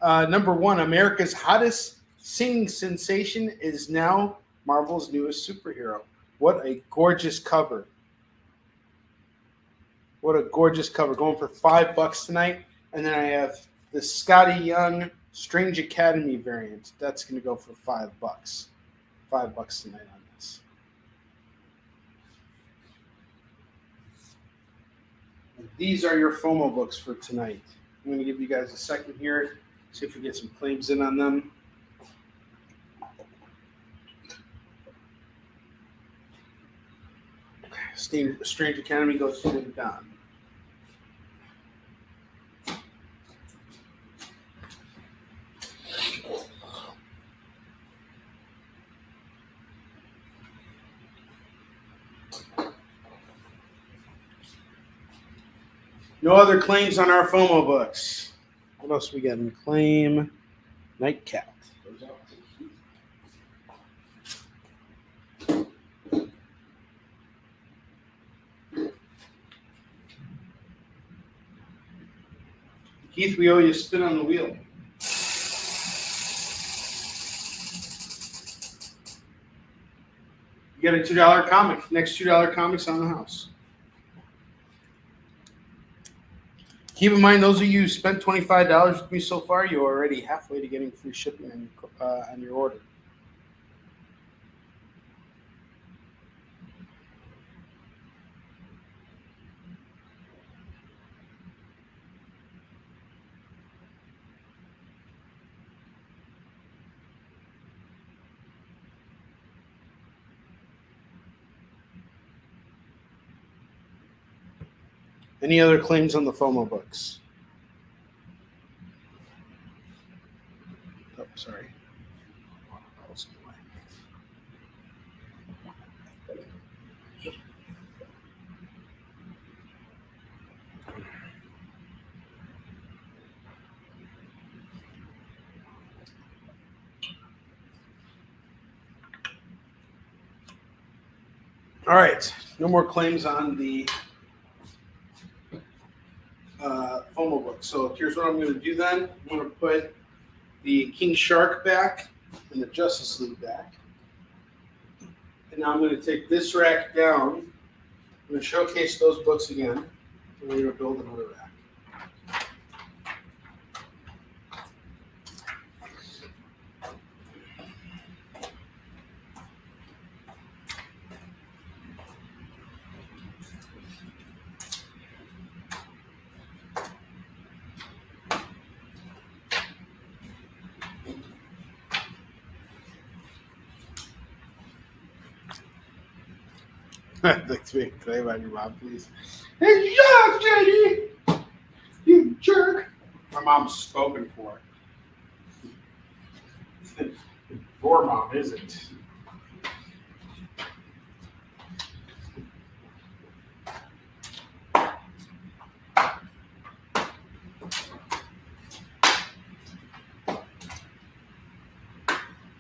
#1. America's hottest singing sensation is now Marvel's newest superhero. What a gorgeous cover. What a gorgeous cover. Going for $5 tonight. And then I have the Scotty Young Strange Academy variant. That's going to go for $5. $5 tonight on this. And these are your FOMO books for tonight. I'm going to give you guys a second here. See if we get some claims in on them. Strange Academy goes to Don. No other claims on our FOMO books. What else we got in claim? Nightcat. Goes out to Keith, we owe you a spin on the wheel. You got a $2 comic. Next $2 comics on the house. Keep in mind, those of you who spent $25 with me so far, you're already halfway to getting free shipping on your order. Any other claims on the FOMO books? Oh, sorry. All right, no more claims on the FOMO book. So here's what I'm going to do then. I'm going to put the King Shark back and the Justice League back. And now I'm going to take this rack down. I'm going to showcase those books again. And we're going to build another rack. I'd like to make a claim on your mom, please. Hey, shut up, JD! You jerk! My mom's spoken for. Your mom isn't.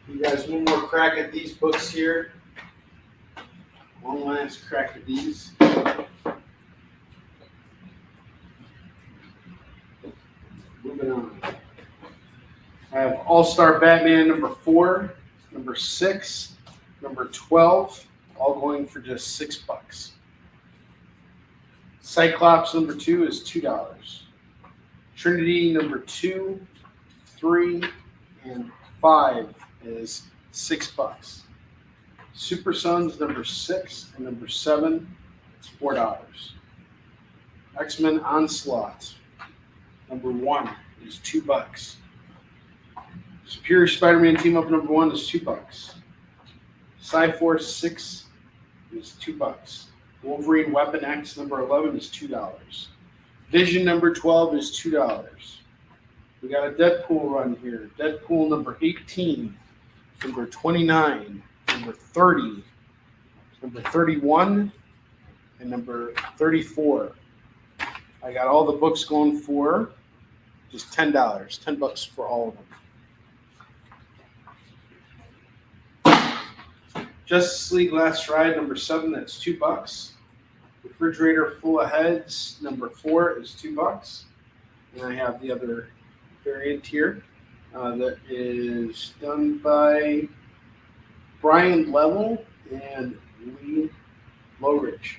You guys, one more crack at these books here. One last crack at these. Moving on. I have All-Star Batman #4, #6, #12, all going for just $6. Cyclops #2 is $2. Trinity #2, 3, and 5 is $6. Super Sons #6 and #7, it's $4. X-Men Onslaught #1 is $2. Superior Spider-Man Team Up number 1 is $2. Cyforce 6 is $2. Wolverine Weapon X number 11 is $2. Vision number 12 is $2. We got a Deadpool run here. Deadpool number 18, number 29, number 30, number 31, and number 34. I got all the books going for just $10, $10 for all of them. Justice League Last Ride number 7, that's $2. Refrigerator Full of Heads number 4 is $2. And I have the other variant here that is done by Brian Level and Lee Lowridge.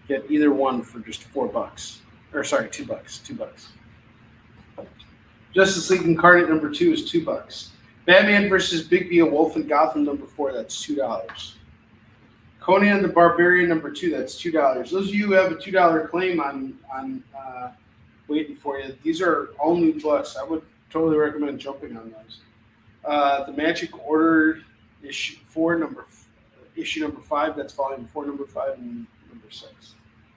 Get either one for just $4. Or sorry, $2. $2. Justice League Incarnate number 2 is $2. Batman versus Bigby, a Wolf in Gotham number 4, that's $2. Conan the Barbarian number 2, that's $2. Those of you who have a $2 claim on waiting for you, these are all new books. I would totally recommend jumping on those. The Magic Order issue number 5, that's volume 4, number 5, and number 6.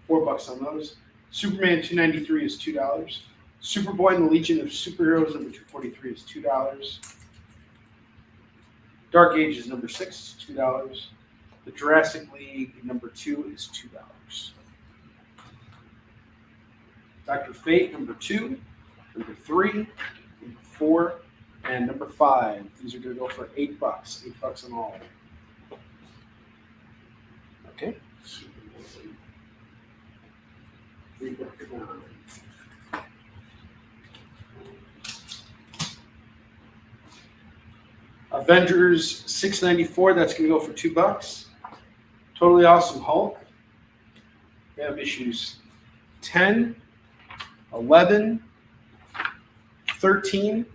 $4 on those. Superman 293 is $2. Superboy and the Legion of Superheroes number 243 is $2. Dark Ages number 6 is $2. The Jurassic League number 2 is $2. Dr. Fate number 2, number 3, number 4, and number 5. These are going to go for $8. $8 on all of them. Okay. Avengers 694, that's going to go for $2. Totally Awesome Hulk. We have issues 10, 11, 13.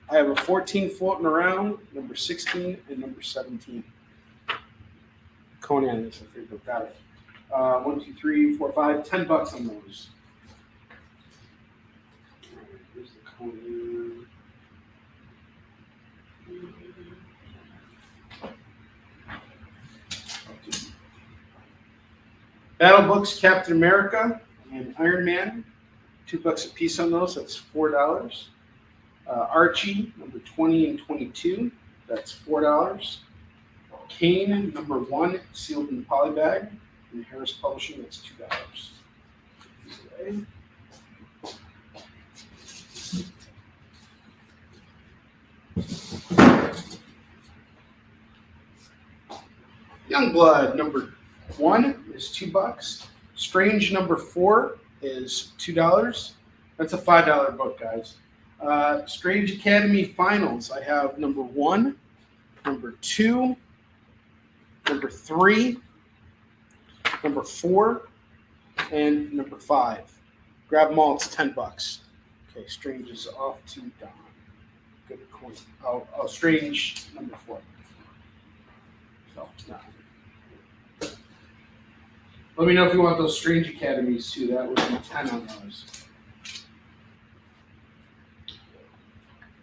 I have a 14 floating around, number 16, and number 17. Conan is a favorite. Got it. 1, 2, 3, 4, 5, $10 on those. Here's the Conan. Battle Books, Captain America and Iron Man, $2 a piece on those. That's $4. Archie number 20 and 22. That's $4. Kane number 1, sealed in polybag. And Harris Publishing, that's $2. Okay. Youngblood number 1 is $2. Strange number 4 is $2. That's a $5 book, guys. Strange Academy Finals. I have number 1, number 2, number 3, number 4, and number 5. Grab them all. It's $10. Okay, Strange is off to Don. Good coin. Oh, Strange number 4. So, no. Let me know if you want those Strange Academies too. That would be 10 on those.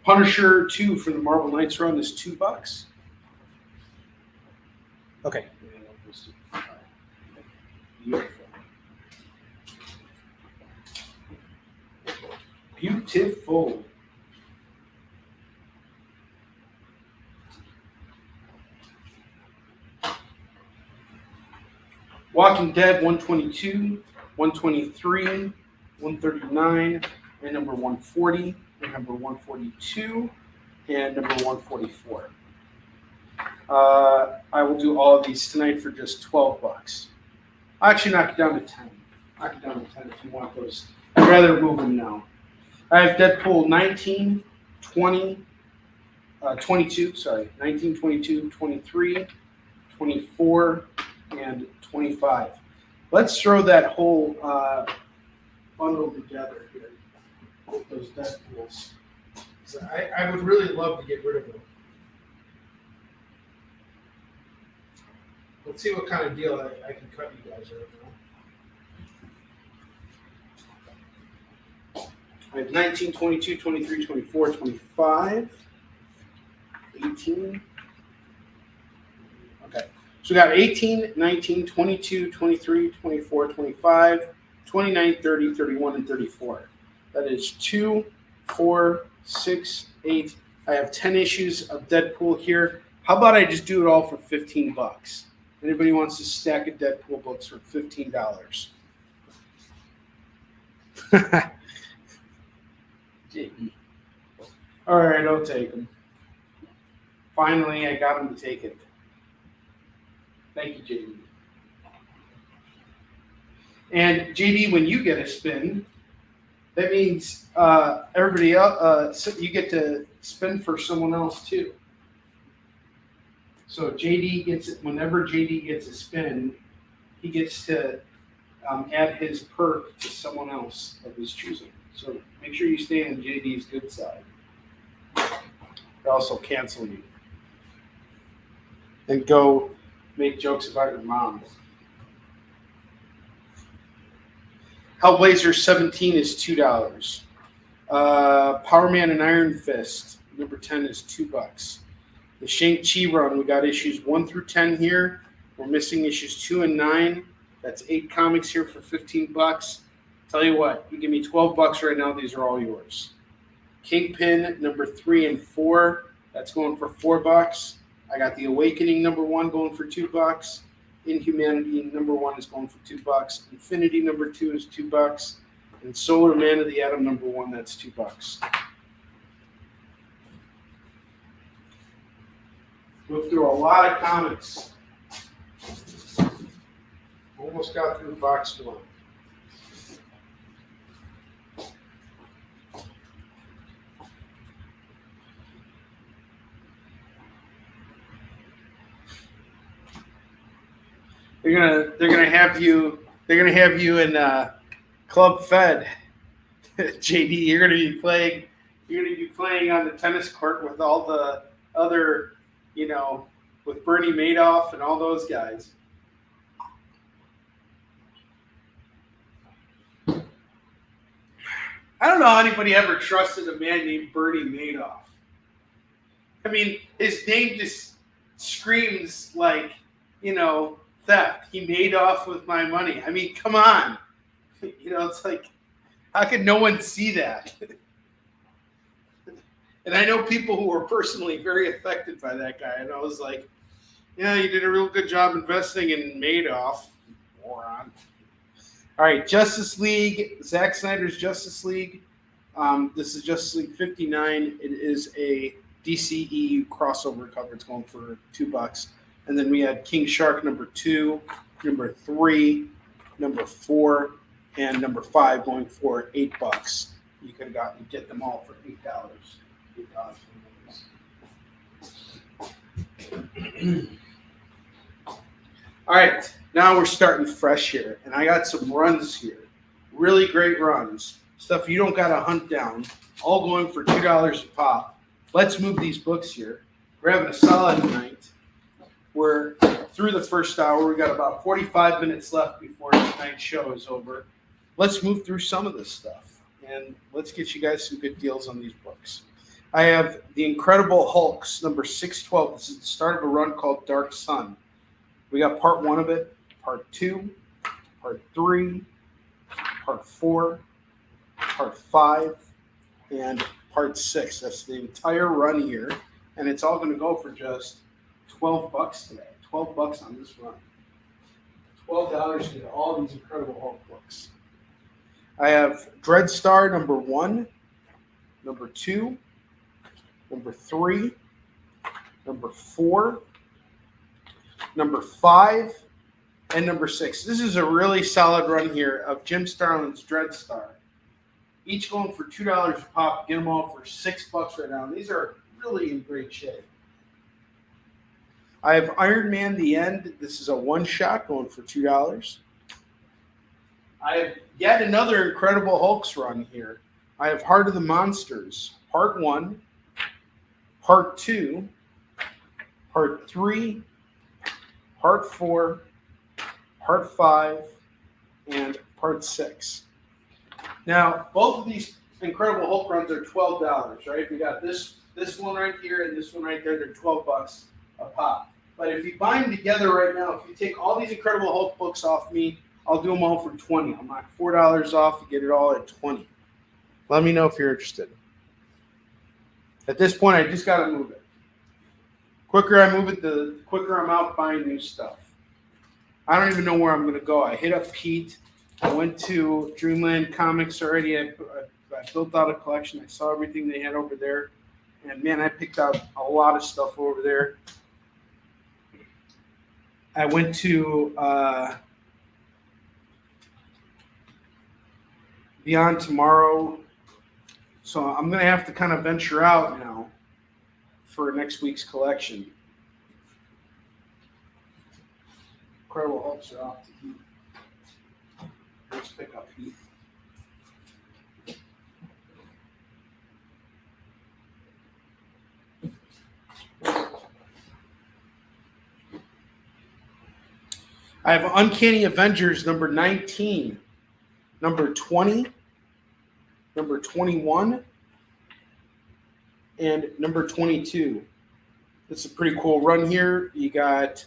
Punisher 2 for the Marvel Knights run is $2. Okay. Beautiful. Beautiful. Walking Dead 122, 123, 139, and number 140, and number 142, and number 144. I will do all of these tonight for just $12. I'll actually knock it down to 10. Knock it down to 10 if you want those. I'd rather move them now. I have Deadpool 19, 20, 22, 19, 22, 23, 24, and 25. Let's throw that whole bundle together here with those Deadpools. So I would really love to get rid of them. Let's see what kind of deal I can cut you guys right now. I have 19, 22, 23, 24, 25. 19. Okay. So we got 18, 19, 22, 23, 24, 25, 29, 30, 31, and 34. That is 2, 4, 6, 8. I have 10 issues of Deadpool here. How about I just do it all for $15? Anybody wants to stack of Deadpool books for $15? All right, I'll take them. Finally, I got him to take it. Thank you, JD. And JD, when you get a spin, that means everybody else, you get to spin for someone else too. So JD gets it. Whenever JD gets a spin, he gets to add his perk to someone else of his choosing. So make sure you stay on JD's good side. They also cancel you. And go make jokes about your mom. Hellblazer 17 is $2. Power Man and Iron Fist, number 10 is $2. The Shang-Chi run, we got issues 1 through 10 here. We're missing issues 2 and 9. That's 8 comics here for $15. Tell you what, you give me $12 right now, these are all yours. Kingpin, number 3 and 4, that's going for $4. I got The Awakening, number 1, going for $2. Inhumanity, number 1, is going for $2. Infinity, number 2, is $2. And Solar Man of the Atom, number 1, that's $2. Moved through a lot of comics. Almost got through box 1. They're gonna have you in Club Fed, JD. You're gonna be playing on the tennis court with all the other, with Bernie Madoff and all those guys. I don't know how anybody ever trusted a man named Bernie Madoff. I mean, his name just screams like, theft. He made off with my money. I mean, come on. It's like, how could no one see that? And I know people who were personally very affected by that guy. And I was like, yeah, you did a real good job investing in Madoff, moron. All right, Justice League, Zack Snyder's Justice League. This is Justice League 59. It is a DCEU crossover cover. It's going for $2. And then we had King Shark number 2, number 3, number 4, and number 5 going for $8. You could get them all for $8. All right, now we're starting fresh here, and I got some runs here. Really great runs. Stuff you don't got to hunt down. All going for $2 a pop. Let's move these books here. We're having a solid night. We're through the first hour. We got about 45 minutes left before tonight's show is over. Let's move through some of this stuff, and let's get you guys some good deals on these books. I have The Incredible Hulks, number 612. This is the start of a run called Dark Sun. We got part 1 of it, part 2, part 3, part 4, part 5, and part 6. That's the entire run here, and it's all going to go for just $12 today. $12 on this run. $12 to get all these Incredible Hulk books. I have Dreadstar number 1, number 2, number 3, number 4, number 5, and number 6. This is a really solid run here of Jim Starlin's Dreadstar. Each going for $2 a pop. Get them all for $6 right now. These are really in great shape. I have Iron Man The End. This is a one-shot going for $2. I have yet another Incredible Hulks run here. I have Heart of the Monsters, part 1, part 2, part 3, part 4, part 5, and part 6. Now, both of these Incredible Hulk runs are $12, right? We got this This one right here and this one right there, they're $12 a pop. But if you buy them together right now, if you take all these Incredible Hulk books off me, I'll do them all for $20. I'll knock $4 off. You get it all at $20. Let me know if you're interested. At this point, I just got to move it. Quicker I move it, the quicker I'm out buying new stuff. I don't even know where I'm going to go. I hit up Pete. I went to Dreamland Comics already. I built out a collection. I saw everything they had over there. And, man, I picked out a lot of stuff over there. I went to Beyond Tomorrow. So I'm going to have to kind of venture out now for next week's collection. Incredible Hulks are off to Heat. Let's pick up Heat. I have Uncanny Avengers number 19, number 20, number 21, and number 22. It's a pretty cool run here. You got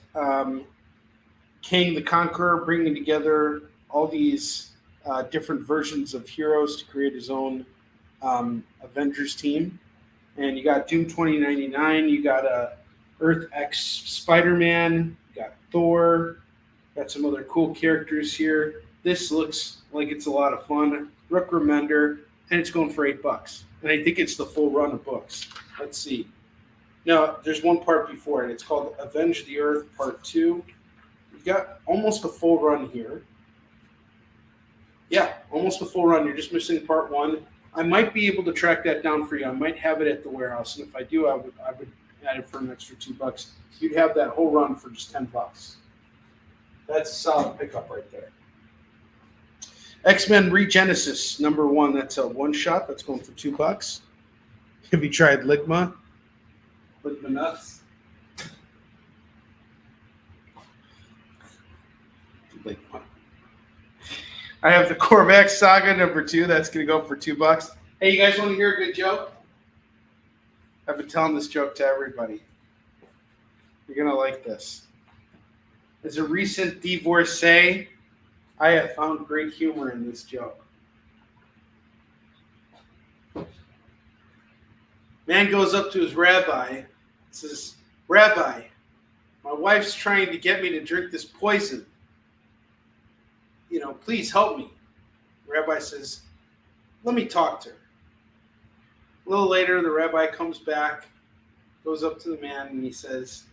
King the Conqueror bringing together all these different versions of heroes to create his own Avengers team. And you got Doom 2099. You got Earth X Spider-Man. You got Thor. Got some other cool characters here. This looks like it's a lot of fun. Rook Remender, and it's going for $8. And I think it's the full run of books. Let's see. Now, there's one part before it. It's called Avenge the Earth Part 2. You've got almost a full run here. Yeah, almost a full run. You're just missing Part 1. I might be able to track that down for you. I might have it at the warehouse, and if I do, I would add it for an extra $2. You'd have that whole run for just $10. That's a solid pickup right there. X-Men Regenesis number 1. That's a one-shot. That's going for $2. Have you tried Ligma? Ligma nuts? Ligma. I have the Korvac Saga number 2. That's going to go for $2. Hey, you guys want to hear a good joke? I've been telling this joke to everybody. You're going to like this. As a recent divorcee, I have found great humor in this joke. Man goes up to his rabbi and says, "Rabbi, my wife's trying to get me to drink this poison. Please help me." The rabbi says, "Let me talk to her." A little later, the rabbi comes back, goes up to the man, and he says,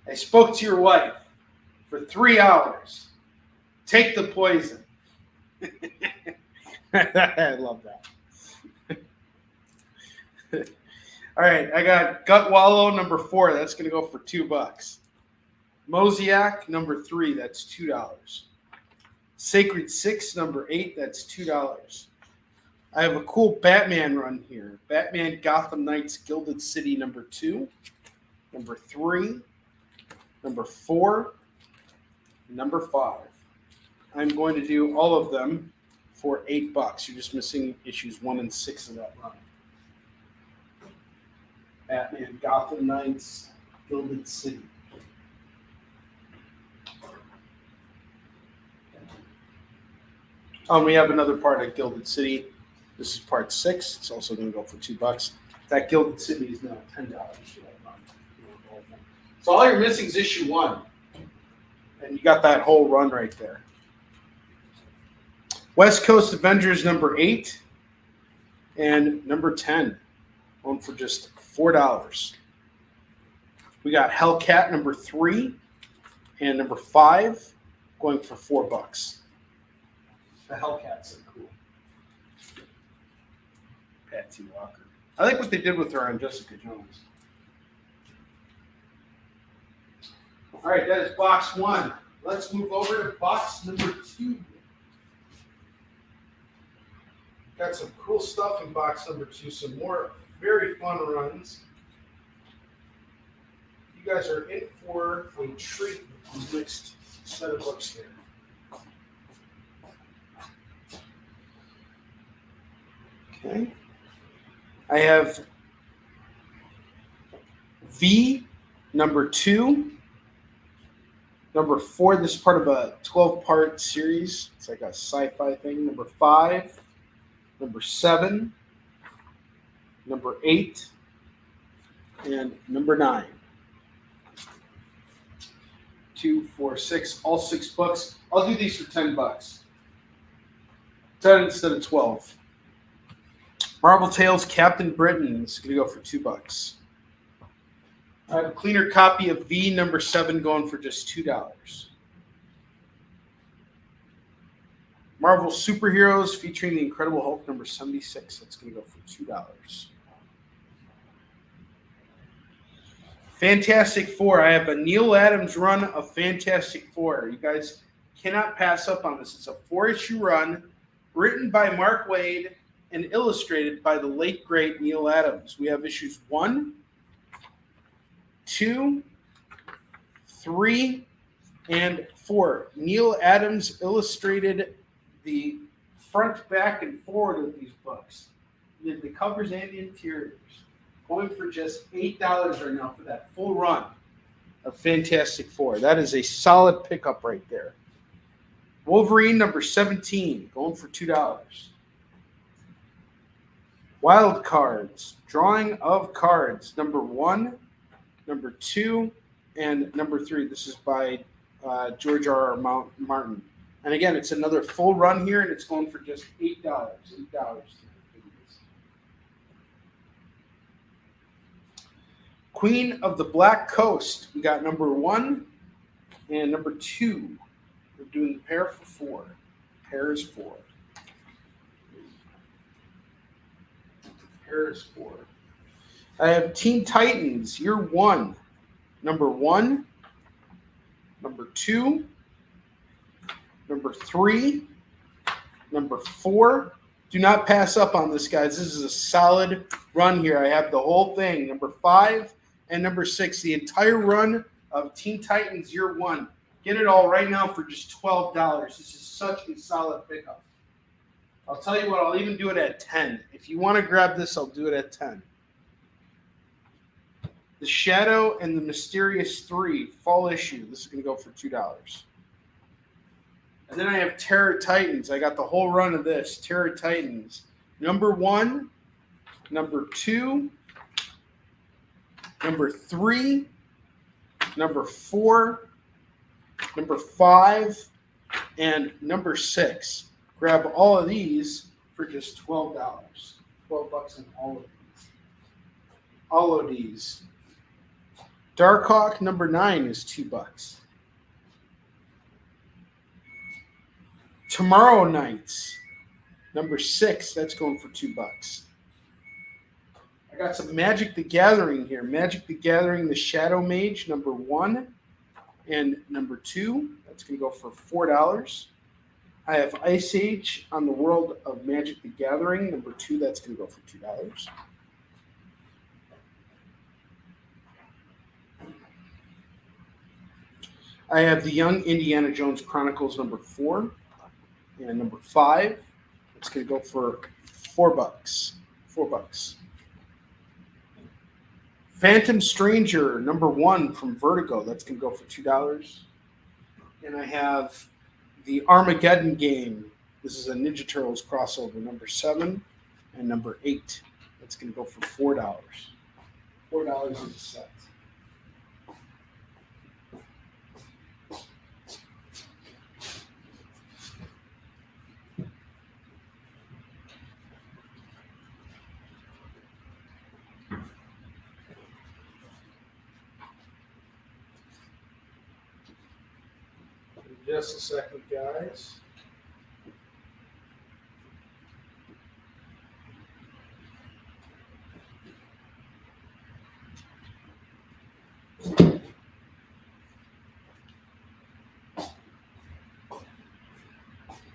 "I spoke to your wife for 3 hours. Take the poison." I love that. All right, I got Gut Wallow number 4. That's going to go for $2. Mosaic number 3. That's $2. Sacred 6 number 8. That's $2. I have a cool Batman run here. Batman Gotham Knights Gilded City number 2, number 3, number 4, number 5. I'm going to do all of them for $8. You're just missing issues 1 and 6 of that run. Batman Gotham Knights Gilded City. We have another part of Gilded City. This is part 6. It's also going to go for $2. That Gilded City is now $10 for that run. So all you're missing is issue 1. And you got that whole run right there. West Coast Avengers number 8 and number 10. Going for just $4. We got Hellcat number 3 and number 5 going for $4. The Hellcats are cool. Patsy Walker. I like what they did with her on Jessica Jones. All right, that is box 1. Let's move over to box number 2. Got some cool stuff in box number 2. Some more very fun runs. You guys are in for a treat with this next set of books here. Okay. I have V, number 2. Number 4, this is part of a 12-part series. It's like a sci-fi thing. Number 5, number 7, number 8, and number 9. 2, 4, 6, all 6 books. I'll do these for $10. 10 instead of 12. Marvel Tales Captain Britain. This is going to go for $2. I have a cleaner copy of V number 7 going for just $2. Marvel Superheroes featuring the Incredible Hulk number 76. That's going to go for $2. Fantastic Four. I have a Neil Adams run of Fantastic Four. You guys cannot pass up on this. It's a 4-issue run written by Mark Waid and illustrated by the late, great Neil Adams. We have issues 1, 2, 3, and 4. Neil Adams illustrated the front, back, and forward of these books. He did the covers and the interiors. Going for just $8 right now for that full run of Fantastic Four. That is a solid pickup right there. Wolverine number 17, going for $2. Wild Cards, Drawing of Cards, number 1, number 2, and number 3. This is by George R.R. Martin. And again, it's another full run here, and it's going for just $8. $8. Queen of the Black Coast. We got number 1 and number 2. We're doing the pair for 4. Pair is 4. Pair is 4. I have Teen Titans, Year 1. Number 1, number 2, number 3, number 4. Do not pass up on this, guys. This is a solid run here. I have the whole thing. Number 5 and number 6. The entire run of Teen Titans Year 1. Get it all right now for just $12. This is such a solid pickup. I'll tell you what, I'll even do it at 10. If you want to grab this, I'll do it at 10. The Shadow and the Mysterious 3, fall issue. This is going to go for $2. And then I have Terror Titans. I got the whole run of this. Terror Titans. Number 1, number 2, number 3, number 4, number 5, and number 6. Grab all of these for just $12. $12 in all of these. All of these. Darkhawk number 9 is $2. Tomorrow Nights number 6, that's going for $2. I got some Magic the Gathering here. Magic the Gathering, the Shadow Mage number 1 and number 2. That's going to go for $4. I have Ice Age on the World of Magic the Gathering number 2. That's going to go for $2. I have the Young Indiana Jones Chronicles number 4 and number 5. It's going to go for $4. $4. Phantom Stranger number 1 from Vertigo. That's going to go for $2. And I have the Armageddon Game. This is a Ninja Turtles crossover number 7 and number 8. That's going to go for $4. $4 is a set. Just a second, guys.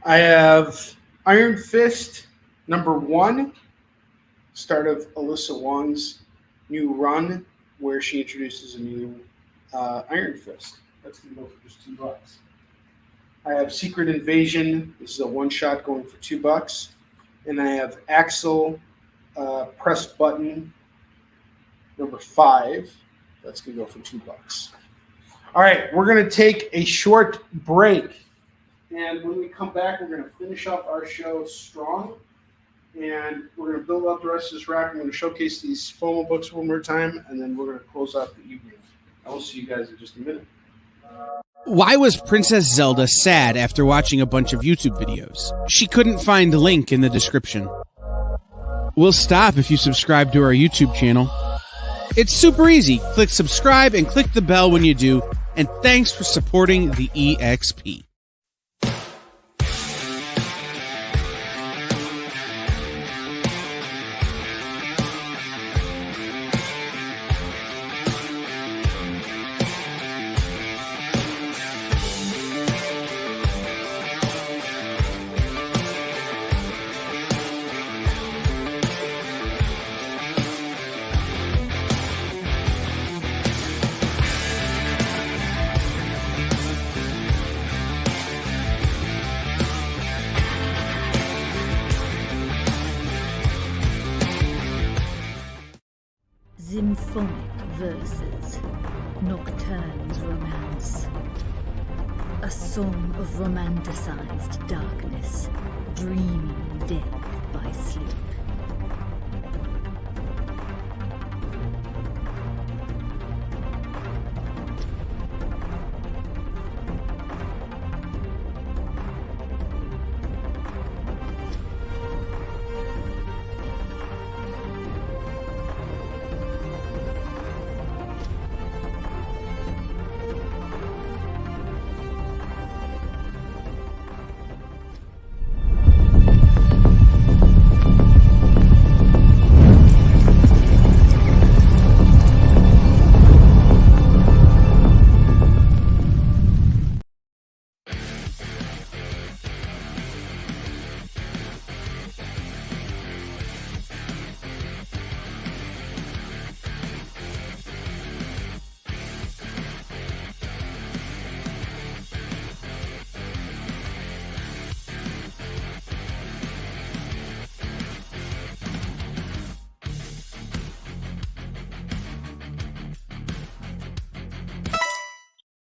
I have Iron Fist number 1, start of Alyssa Wong's new run where she introduces a new Iron Fist. That's going to go for just $2. I have Secret Invasion. This is a one-shot going for $2. And I have Axel Press Button number 5. That's going to go for $2. All right, we're going to take a short break. And when we come back, we're going to finish off our show strong. And we're going to build out the rest of this rack. I'm going to showcase these FOMO books one more time, and then we're going to close out the evening. I will see you guys in just a minute. Why was Princess Zelda sad after watching a bunch of YouTube videos? She couldn't find the link in the description. We'll stop if you subscribe to our YouTube channel. It's super easy. Click subscribe and click the bell when you do. And thanks for supporting the EXP. Symphonic verses, Nocturne's romance. A song of romanticized darkness, dreaming death by sleep.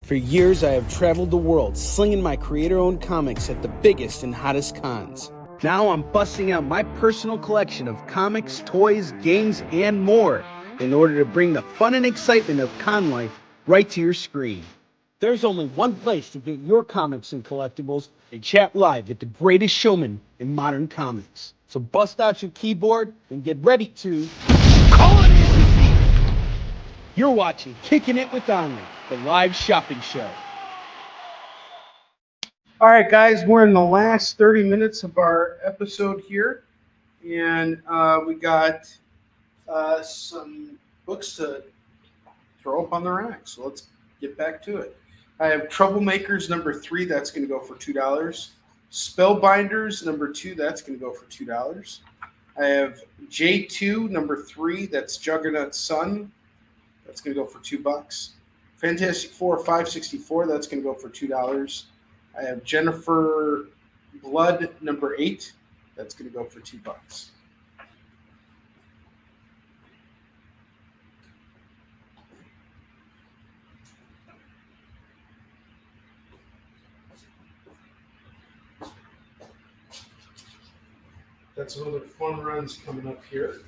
For years, I have traveled the world slinging my creator-owned comics at the biggest and hottest cons. Now I'm busting out my personal collection of comics, toys, games, and more in order to bring the fun and excitement of con life right to your screen. There's only one place to get your comics and collectibles and chat live at the greatest showman in modern comics. So bust out your keyboard and get ready to call it in with me. You're watching Kickin' It With Onrie, the live shopping show. All right, guys, we're in the last 30 minutes of our episode here, and we got some books to throw up on the rack, so let's get back to it. I have Troublemakers number 3, that's going to go for $2. Spellbinders number 2, that's going to go for $2. I have J2 number 3, that's Juggernaut's Son, that's going to go for $2. Fantastic Four 564, that's going to go for $2. I have Jennifer Blood number 8, that's going to go for $2. Got some other fun runs coming up here.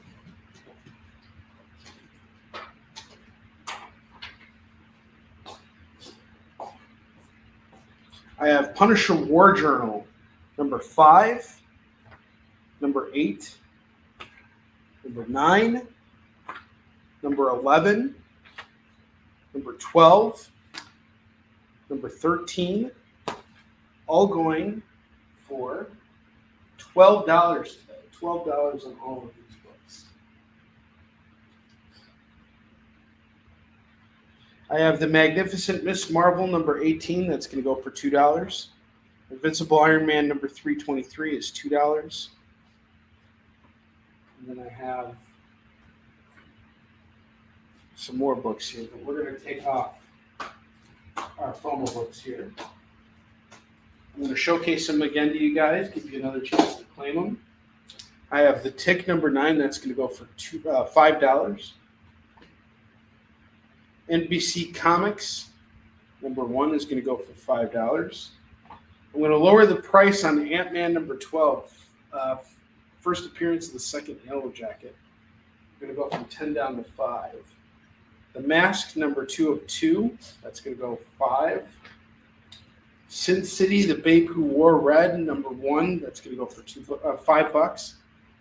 I have Punisher War Journal number 5, number 8, number 9, number 11, number 12, number 13, all going for $12 today. $12 on all of these books. I have the Magnificent Miss Marvel number 18. That's going to go for $2. Invincible Iron Man number 323 is $2. And then I have some more books here, but we're going to take off our FOMO books here. I'm going to showcase them again to you guys, give you another chance to claim them. I have the Tick number 9. That's going to go for $5. NBC Comics, number 1 is going to go for $5. I'm going to lower the price on Ant-Man number 12, first appearance of the second Yellow Jacket. I'm going to go from 10 down to 5. The Mask number 2 of 2, that's going to go 5. Sin City, the Babe Who Wore Red, number 1, that's going to go for $5.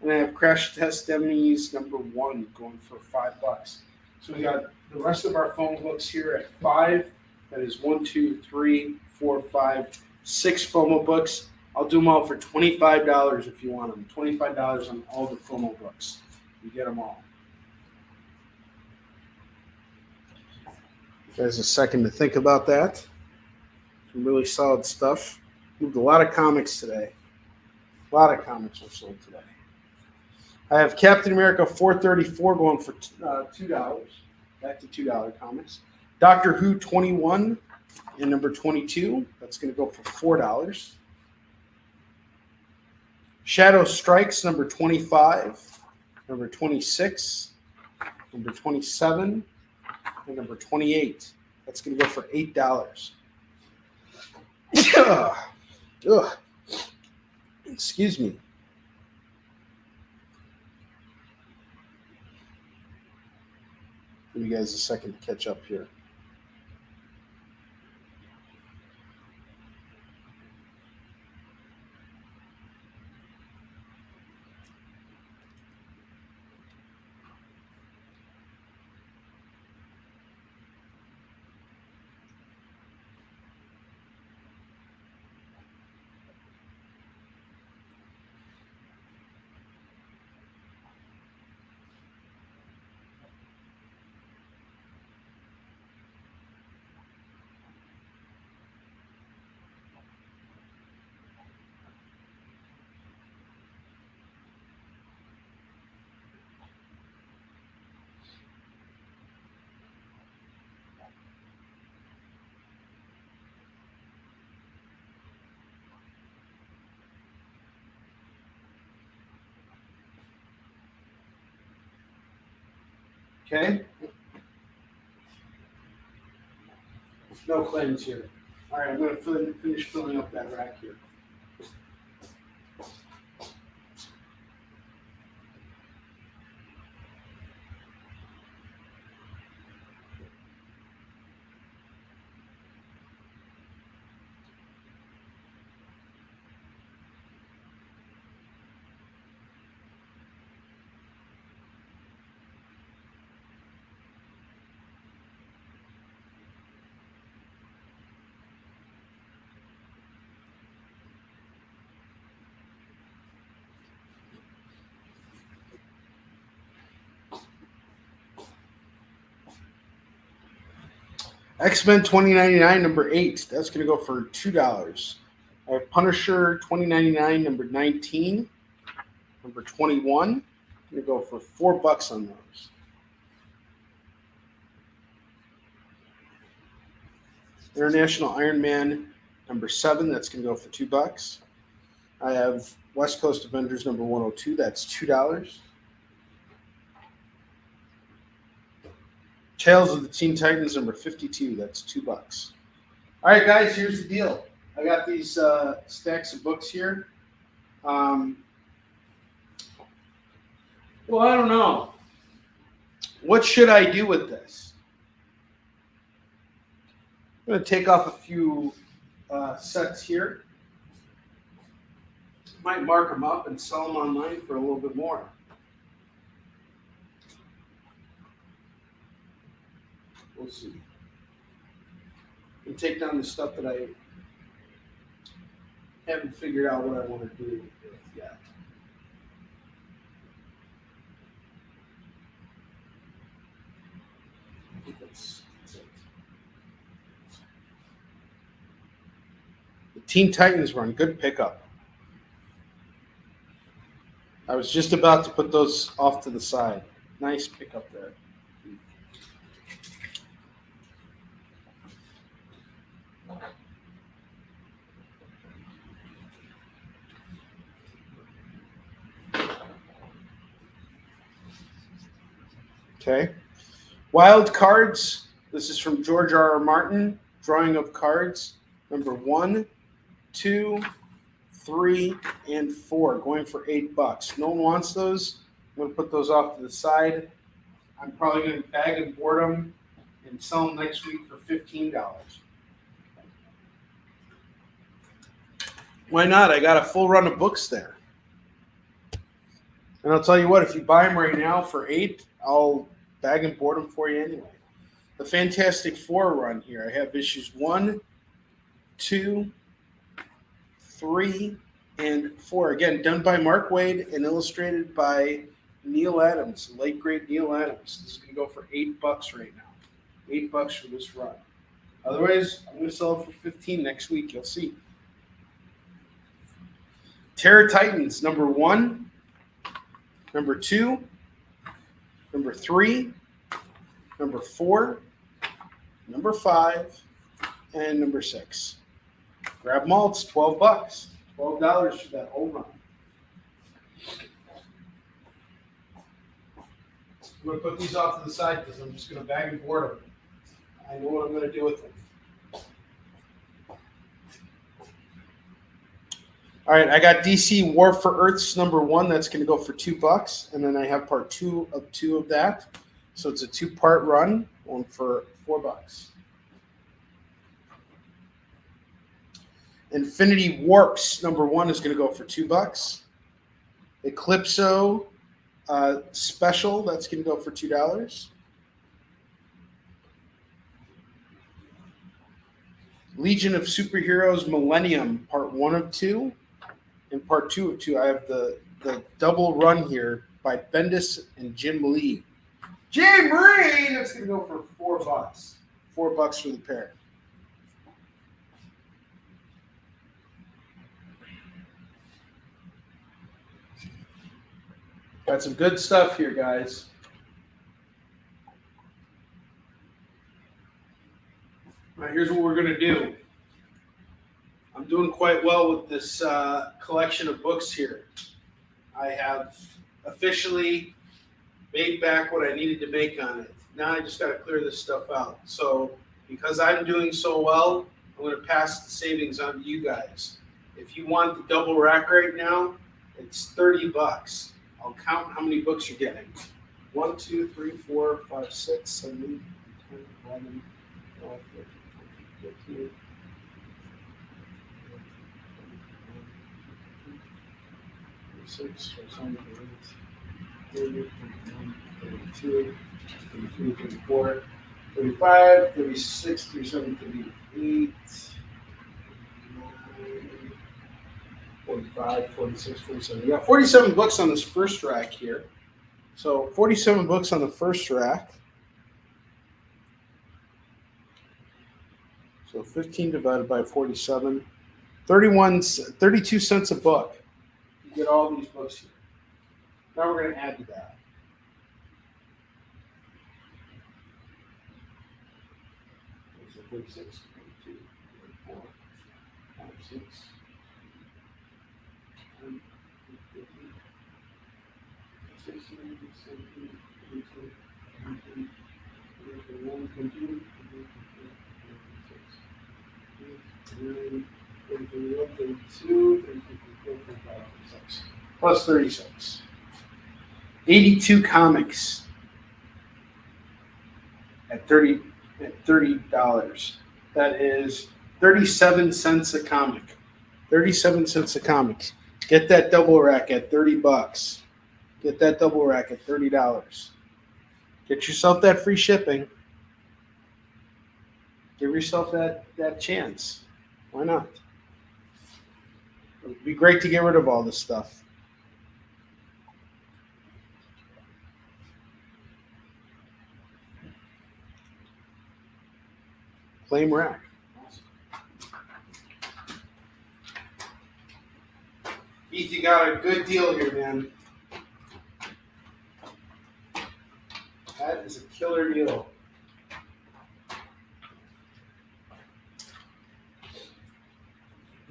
And I have Crash Test Dummies number 1 going for $5. So we got the rest of our phone books here at 5. That is 1, 2, 3, 4, 5, 6 FOMO books. I'll do them all for $25 if you want them. $25 on all the FOMO books. You get them all. There's a second to think about that. Some really solid stuff. Moved a lot of comics today. A lot of comics were sold today. I have Captain America 434 going for $2. Back to $2 comics. Doctor Who 21 and number 22. That's going to go for $4. Shadow Strikes number 25, number 26, number 27, and number 28. That's going to go for $8. Ugh. Excuse me. Give you guys a second to catch up here. Okay. No claims here. All right, I'm going to finish filling up that rack here. X-Men 2099 number 8. That's going to go for $2. I have Punisher 2099 number 19. Number 21. I'm going to go for $4 on those. International Iron Man number 7. That's going to go for $2. I have West Coast Avengers number 102. That's $2. Tales of the Teen Titans number 52. That's $2. All right, guys, here's the deal. I got these stacks of books here. Well, I don't know. What should I do with this? I'm going to take off a few sets here. Might mark them up and sell them online for a little bit more. We'll see. And take down the stuff that I haven't figured out what I want to do with yet. I think that's it. The Teen Titans run, good pickup. I was just about to put those off to the side. Nice pickup there. Okay. Wild cards. This is from George R.R. Martin, Drawing of Cards, number 1, 2, 3, and 4, going for $8. No one wants those. I'm going to put those off to the side. I'm probably going to bag and board them and sell them next week for $15. Why not? I got a full run of books there. And I'll tell you what, if you buy them right now for $8, I'll bag and board them for you anyway. The Fantastic Four run here. I have issues 1, 2, 3, and 4. Again, done by Mark Waid and illustrated by Neil Adams, late great Neil Adams. This is going to go for $8 right now. $8 for this run. Otherwise, I'm going to sell it for $15 next week. You'll see. Terror Titans, number 1, number 2, number 3, number 4, number 5, and number 6. Grab them all. It's $12. $12 for that whole run. I'm going to put these off to the side because I'm just going to bag and board them. I know what I'm going to do with them. All right, I got DC War for Earths number 1. That's going to go for $2, and then I have part 2 of that. So it's a 2-part run, going for $4. Infinity Warps number 1 is going to go for $2. Eclipso Special, that's going to go for $2. Legion of Superheroes Millennium, part 1 of 2. And part 2 of 2, I have the double run here by Bendis and Jim Lee. Jim Lee! That's going to go for $4. $4 for the pair. Got some good stuff here, guys. All right, here's what we're going to do. I'm doing quite well with this collection of books here. I have officially made back what I needed to make on it. Now I just got to clear this stuff out. So because I'm doing so well, I'm going to pass the savings on to you guys. If you want the double rack right now, it's $30. I'll count how many books you're getting. 1, 2, 3, 4, 5, 6, 7, 8, 10, 11, 12, 13, 14, 15. 6, 7, 8, 30, 31, 32, 33, 34, 35, 36, 37, 38, 45, 46, 47. Yeah, 47 books on this first rack here. So 47 books on the first rack. So 15 divided by 47, 32 cents a book. You get all these books here. Now we're going to add to that. So 36, 22, 24, 5, 6, 10, 15, 16, 17, 18, 19, 21, 22, 26, plus 36. 82 comics at $30. That is 37 cents a comic. 37 cents a comic. Get that double rack at $30. Get that double rack at $30. Get yourself that free shipping. Give yourself that chance. Why not? It would be great to get rid of all this stuff. Flame rack. Awesome. Keith, you got a good deal here, man. That is a killer deal.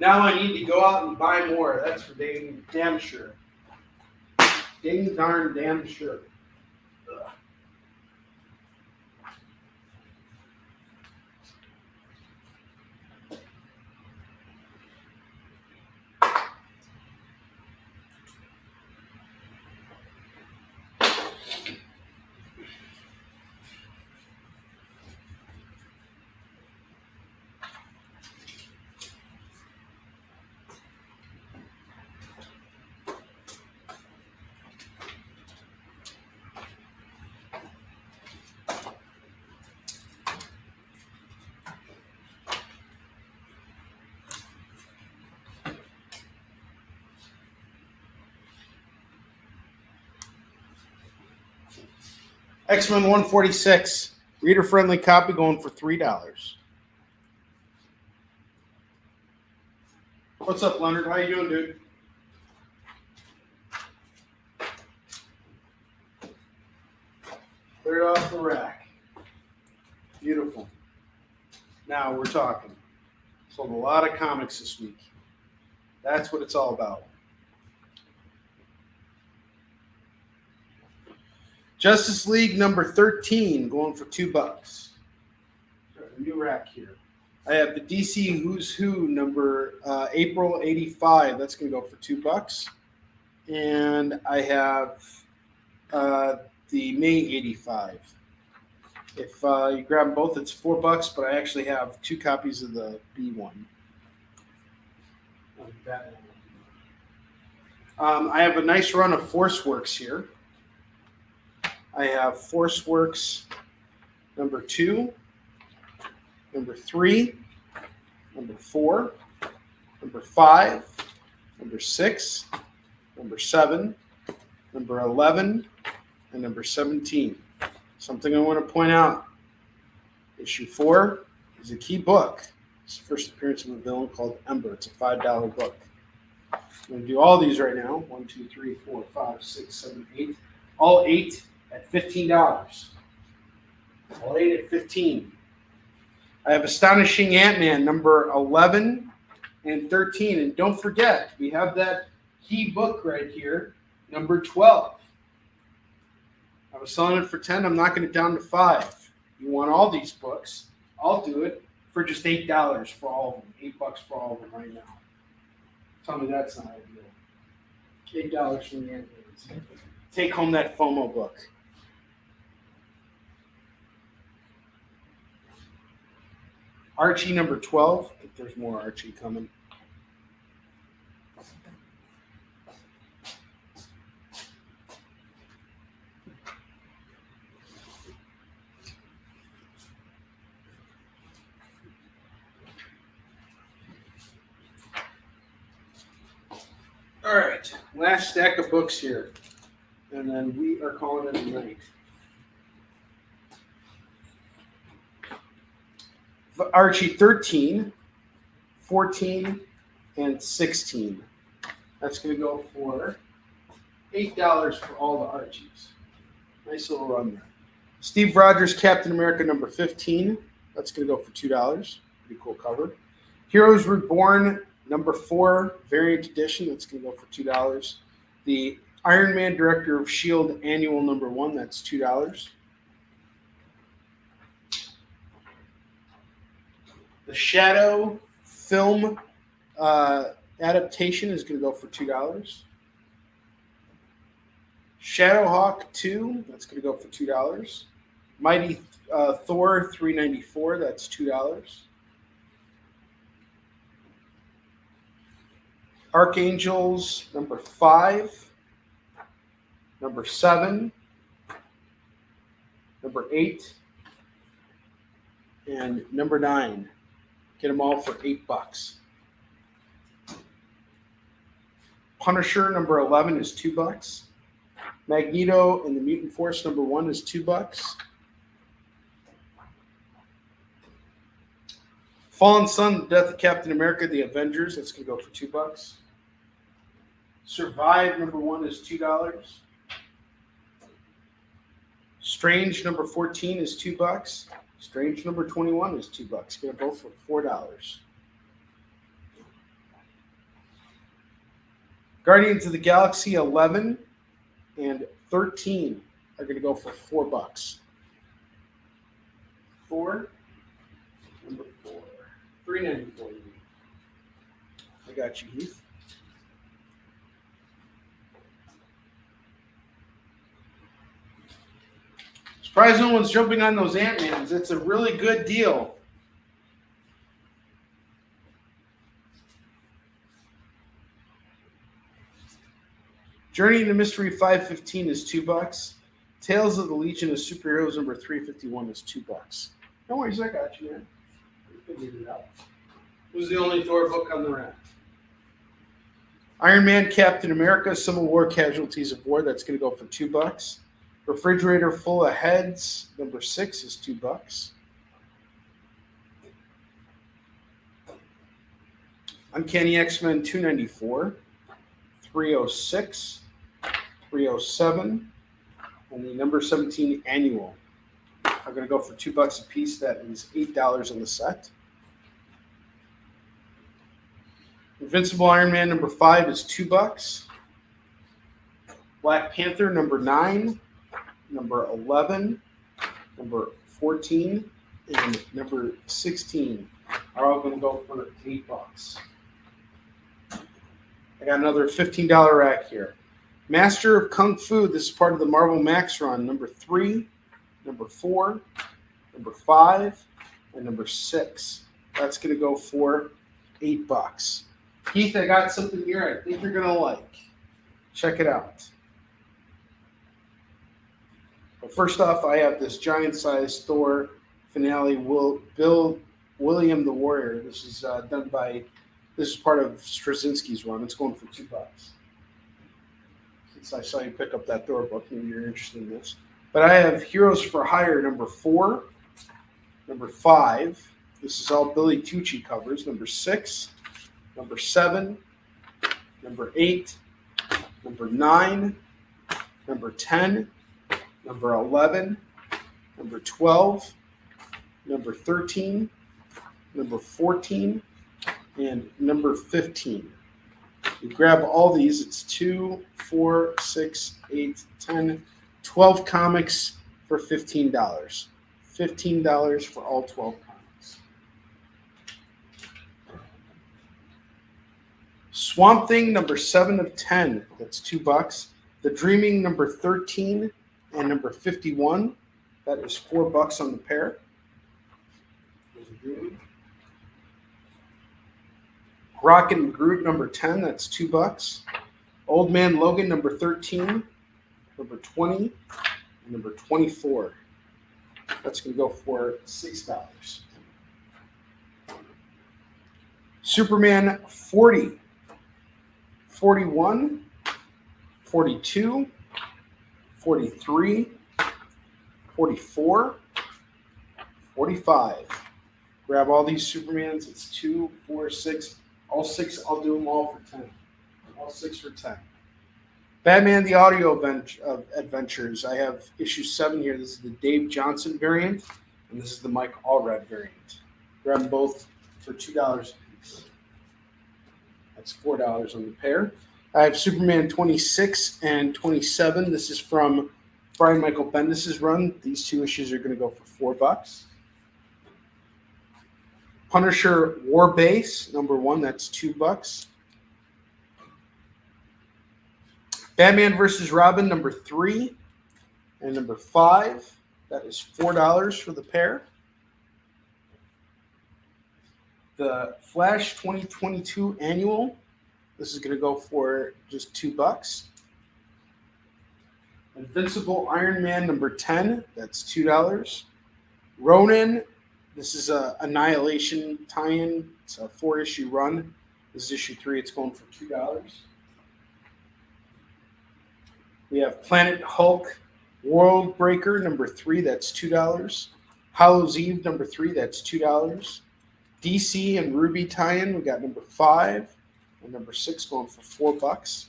Now I need to go out and buy more. That's for damn sure. Dang darn damn sure. Ugh. X-Men 146, reader-friendly copy going for $3. What's up, Leonard? How you doing, dude? Clear it off the rack. Beautiful. Now we're talking. Sold a lot of comics this week. That's what it's all about. Justice League number 13 going for $2. A new rack here. I have the DC Who's Who number April 85. That's going to go for $2. And I have the May 85. If you grab them both, it's $4, but I actually have 2 copies of the B one. I have a nice run of Forceworks here. I have Forceworks number 2, number 3, number 4, number 5, number 6, number 7, number 11, and number 17. Something I want to point out. Issue 4 is a key book. It's the first appearance of a villain called Ember. It's a $5 book. I'm going to do all these right now. 1, 2, 3, 4, 5, 6, 7, 8. All 8 at $15. All 8 at $15. I have Astonishing Ant-Man number 11 and 13. And don't forget, we have that key book right here, number 12. I was selling it for 10. I'm knocking it down to 5. You want all these books? I'll do it for just $8 for all of them. $8 for all of them right now. Tell me that's not ideal. $8 from the Ant-Mans. Take home that FOMO book. Archie number 12. I think there's more Archie coming. All right, last stack of books here, and then we are calling it a night. Archie 13, 14, and 16. That's going to go for $8 for all the Archies. Nice little run there. Steve Rogers, Captain America number 15. That's going to go for $2. Pretty cool cover. Heroes Reborn number 4, variant edition. That's going to go for $2. The Iron Man Director of S.H.I.E.L.D. annual number 1. That's $2. The Shadow film adaptation is going to go for $2. Shadowhawk 2. That's going to go for $2. Mighty Thor 394. That's $2. Archangels number 5, number 7, number 8, and number 9. Get them all for $8. Punisher number 11 is $2. Magneto and the Mutant Force number 1 is $2. Fallen Sun, The Death of Captain America, The Avengers, that's going to go for $2. Survive number 1 is $2. Strange number 14 is $2. Strange number 21 is $2. Get them both for $4. Guardians of the Galaxy 11 and 13 are going to go for $4. 4, number 4. $3.94. I got you, Heath. Surprised no one's jumping on those Ant-Mans. It's a really good deal. Journey into Mystery 515 is $2. Tales of the Legion of Superheroes number 351 is $2. No worries, I got you, man. It out. Who's the only Thor book on the rack? Iron Man, Captain America, Civil War Casualties of War. That's going to go for $2. Refrigerator full of heads, number 6 is $2. Uncanny X-Men 294, 306, 307, and the number 17 annual. I'm going to go for $2 a piece. That is $8 on the set. Invincible Iron Man number 5 is $2. Black Panther number 9, number 11, number 14, and number 16 are all going to go for $8. I got another $15 rack here. Master of Kung Fu. This is part of the Marvel Max run. Number 3, number 4, number 5, and number 6. That's going to go for $8. Keith, I got something here I think you're going to like. Check it out. But first off, I have this giant-sized Thor finale. William the Warrior. This is done by. This is part of Straczynski's run. It's going for $2. Since I saw you pick up that Thor book, maybe you're interested in this. But I have Heroes for Hire number 4, number 5. This is all Billy Tucci covers. Number 6, number 7, number 8, number 9, number 10, number 11, number 12, number 13, number 14, and number 15. You grab all these. It's 2, 4, 6, 8, 10, 12 comics for $15. $15 for all 12 comics. Swamp Thing number 7 of 10. That's $2. The Dreaming number 13 and number 51. That is $4 on the pair. There's a Dreaming. Rocket and Groot number 10, that's $2. Old Man Logan number 13, number 20, and number 24. That's going to go for $6. Superman 40, 41, 42, 43, 44, 45. Grab all these Supermans. It's 2, 4, 6. All 6, I'll do them all for 10. All 6 for 10. Batman the Audio Adventures. I have issue 7 here. This is the Dave Johnson variant, and this is the Mike Allred variant. Grab them both for $2 a piece. That's $4 on the pair. I have Superman 26 and 27. This is from Brian Michael Bendis' run. These 2 issues are going to go for $4. Punisher War Base, number 1, that's $2. Batman vs. Robin, number 3 and number 5, that is $4 for the pair. The Flash 2022 annual, this is going to go for just $2. Invincible Iron Man, number 10, that's $2. Ronin, this is a Annihilation tie-in. It's a 4-issue run. This is issue 3. It's going for $2. We have Planet Hulk World Breaker number 3. That's $2. Hallows Eve number 3. That's $2. DC and Ruby tie-in. We got number 5 and number 6 going for $4.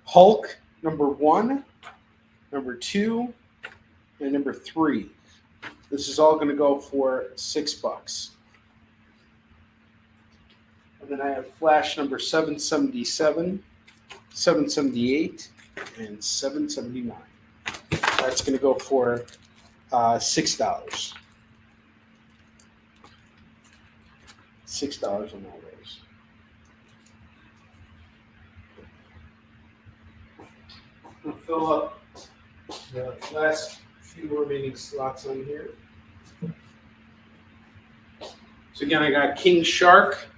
Hulk, number 1, number 2, and number 3. This is all going to go for $6. And then I have Flash number 777, 778, and 779. That's going to go for $6. $6 on all those. I'm going to fill up the last few remaining slots on here. So again, I got King Shark,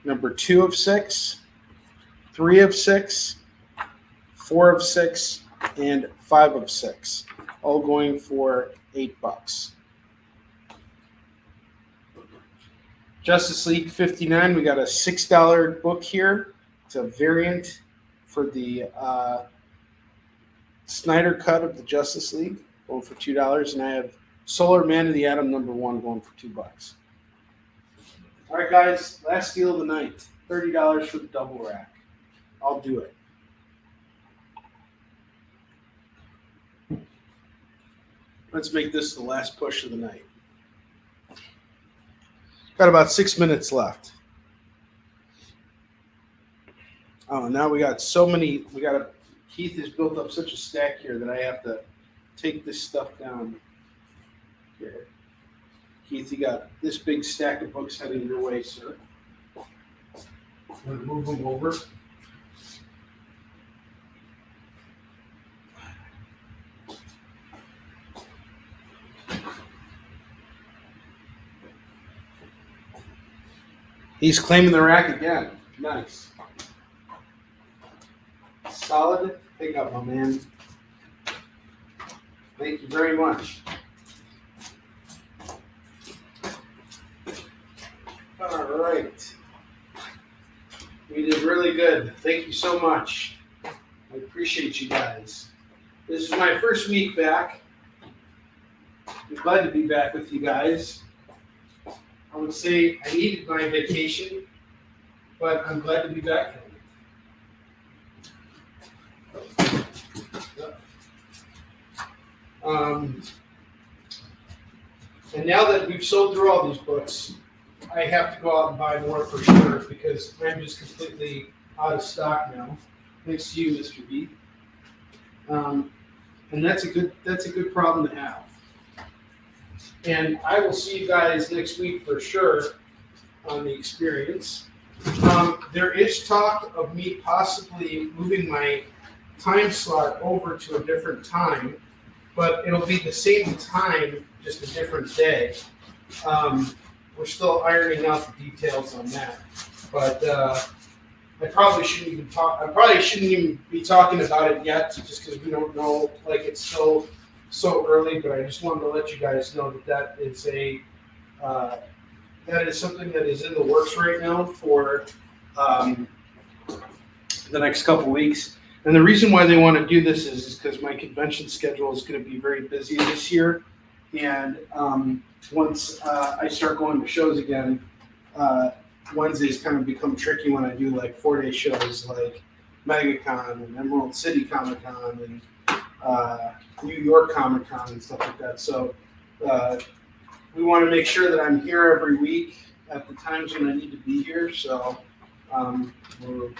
number 2 of 6, 3 of 6, 4 of 6, and 5 of 6, all going for $8. Justice League 59, we got a $6 book here. It's a variant for the Snyder cut of the Justice League, going for $2. And I have Solar Man of the Atom #1 going for $2. All right, guys, last deal of the night. $30 for the double rack. I'll do it. Let's make this the last push of the night. Got about 6 minutes left. Oh, now we got so many. Keith has built up such a stack here that I have to take this stuff down. Here. Keith, you got this big stack of books heading your way, sir. I'm going to move them over. He's claiming the rack again. Nice. Solid pickup, my man. Thank you very much. All right. We did really good. Thank you so much. I appreciate you guys. This is my first week back. I'm glad to be back with you guys. I would say I needed my vacation, but I'm glad to be back from it. And now that we've sold through all these books, I have to go out and buy more for sure because I'm just completely out of stock now. Thanks to you, Mr. B. And that's a good problem to have. And I will see you guys next week for sure on the experience. There is talk of me possibly moving my time slot over to a different time, but it'll be the same time, just a different day. We're still ironing out the details on that, but I probably shouldn't even be talking about it yet, just because we don't know. Like, it's so early. But I just wanted to let you guys know that is something that is in the works right now for the next couple weeks. And the reason why they want to do this is because my convention schedule is going to be very busy this year. And once I start going to shows again, Wednesdays kind of become tricky when I do like 4-day shows like MegaCon and Emerald City Comic Con and New York Comic Con and stuff like that. So we want to make sure that I'm here every week at the times when I need to be here. So we're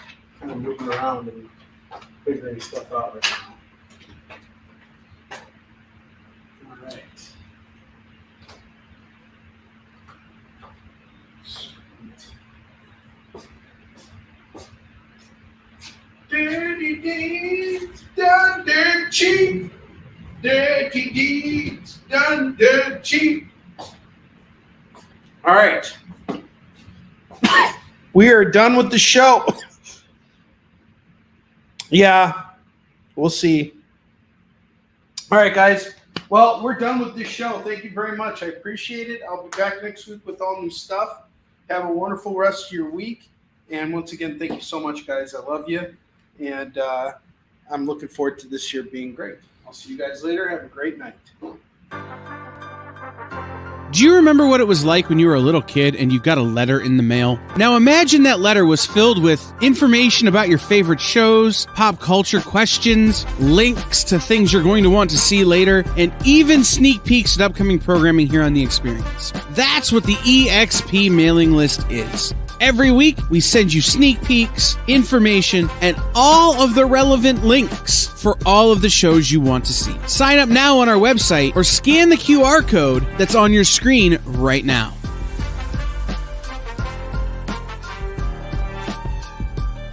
kind of moving around and figuring stuff out right now. All right. Dirty deeds done dirt cheap. Dirty deeds done dirt cheap. All right. We are done with the show. Yeah, we'll see. All right, guys. Well, we're done with this show. Thank you very much. I appreciate it. I'll be back next week with all new stuff. Have a wonderful rest of your week. And once again, thank you so much, guys. I love you. And I'm looking forward to this year being great. I'll see you guys later. Have a great night. Do you remember what it was like when you were a little kid and you got a letter in the mail? Now imagine that letter was filled with information about your favorite shows, pop culture questions, links to things you're going to want to see later, and even sneak peeks at upcoming programming here on The Experience. That's what the EXP mailing list is. Every week, we send you sneak peeks, information, and all of the relevant links for all of the shows you want to see. Sign up now on our website or scan the QR code that's on your screen right now.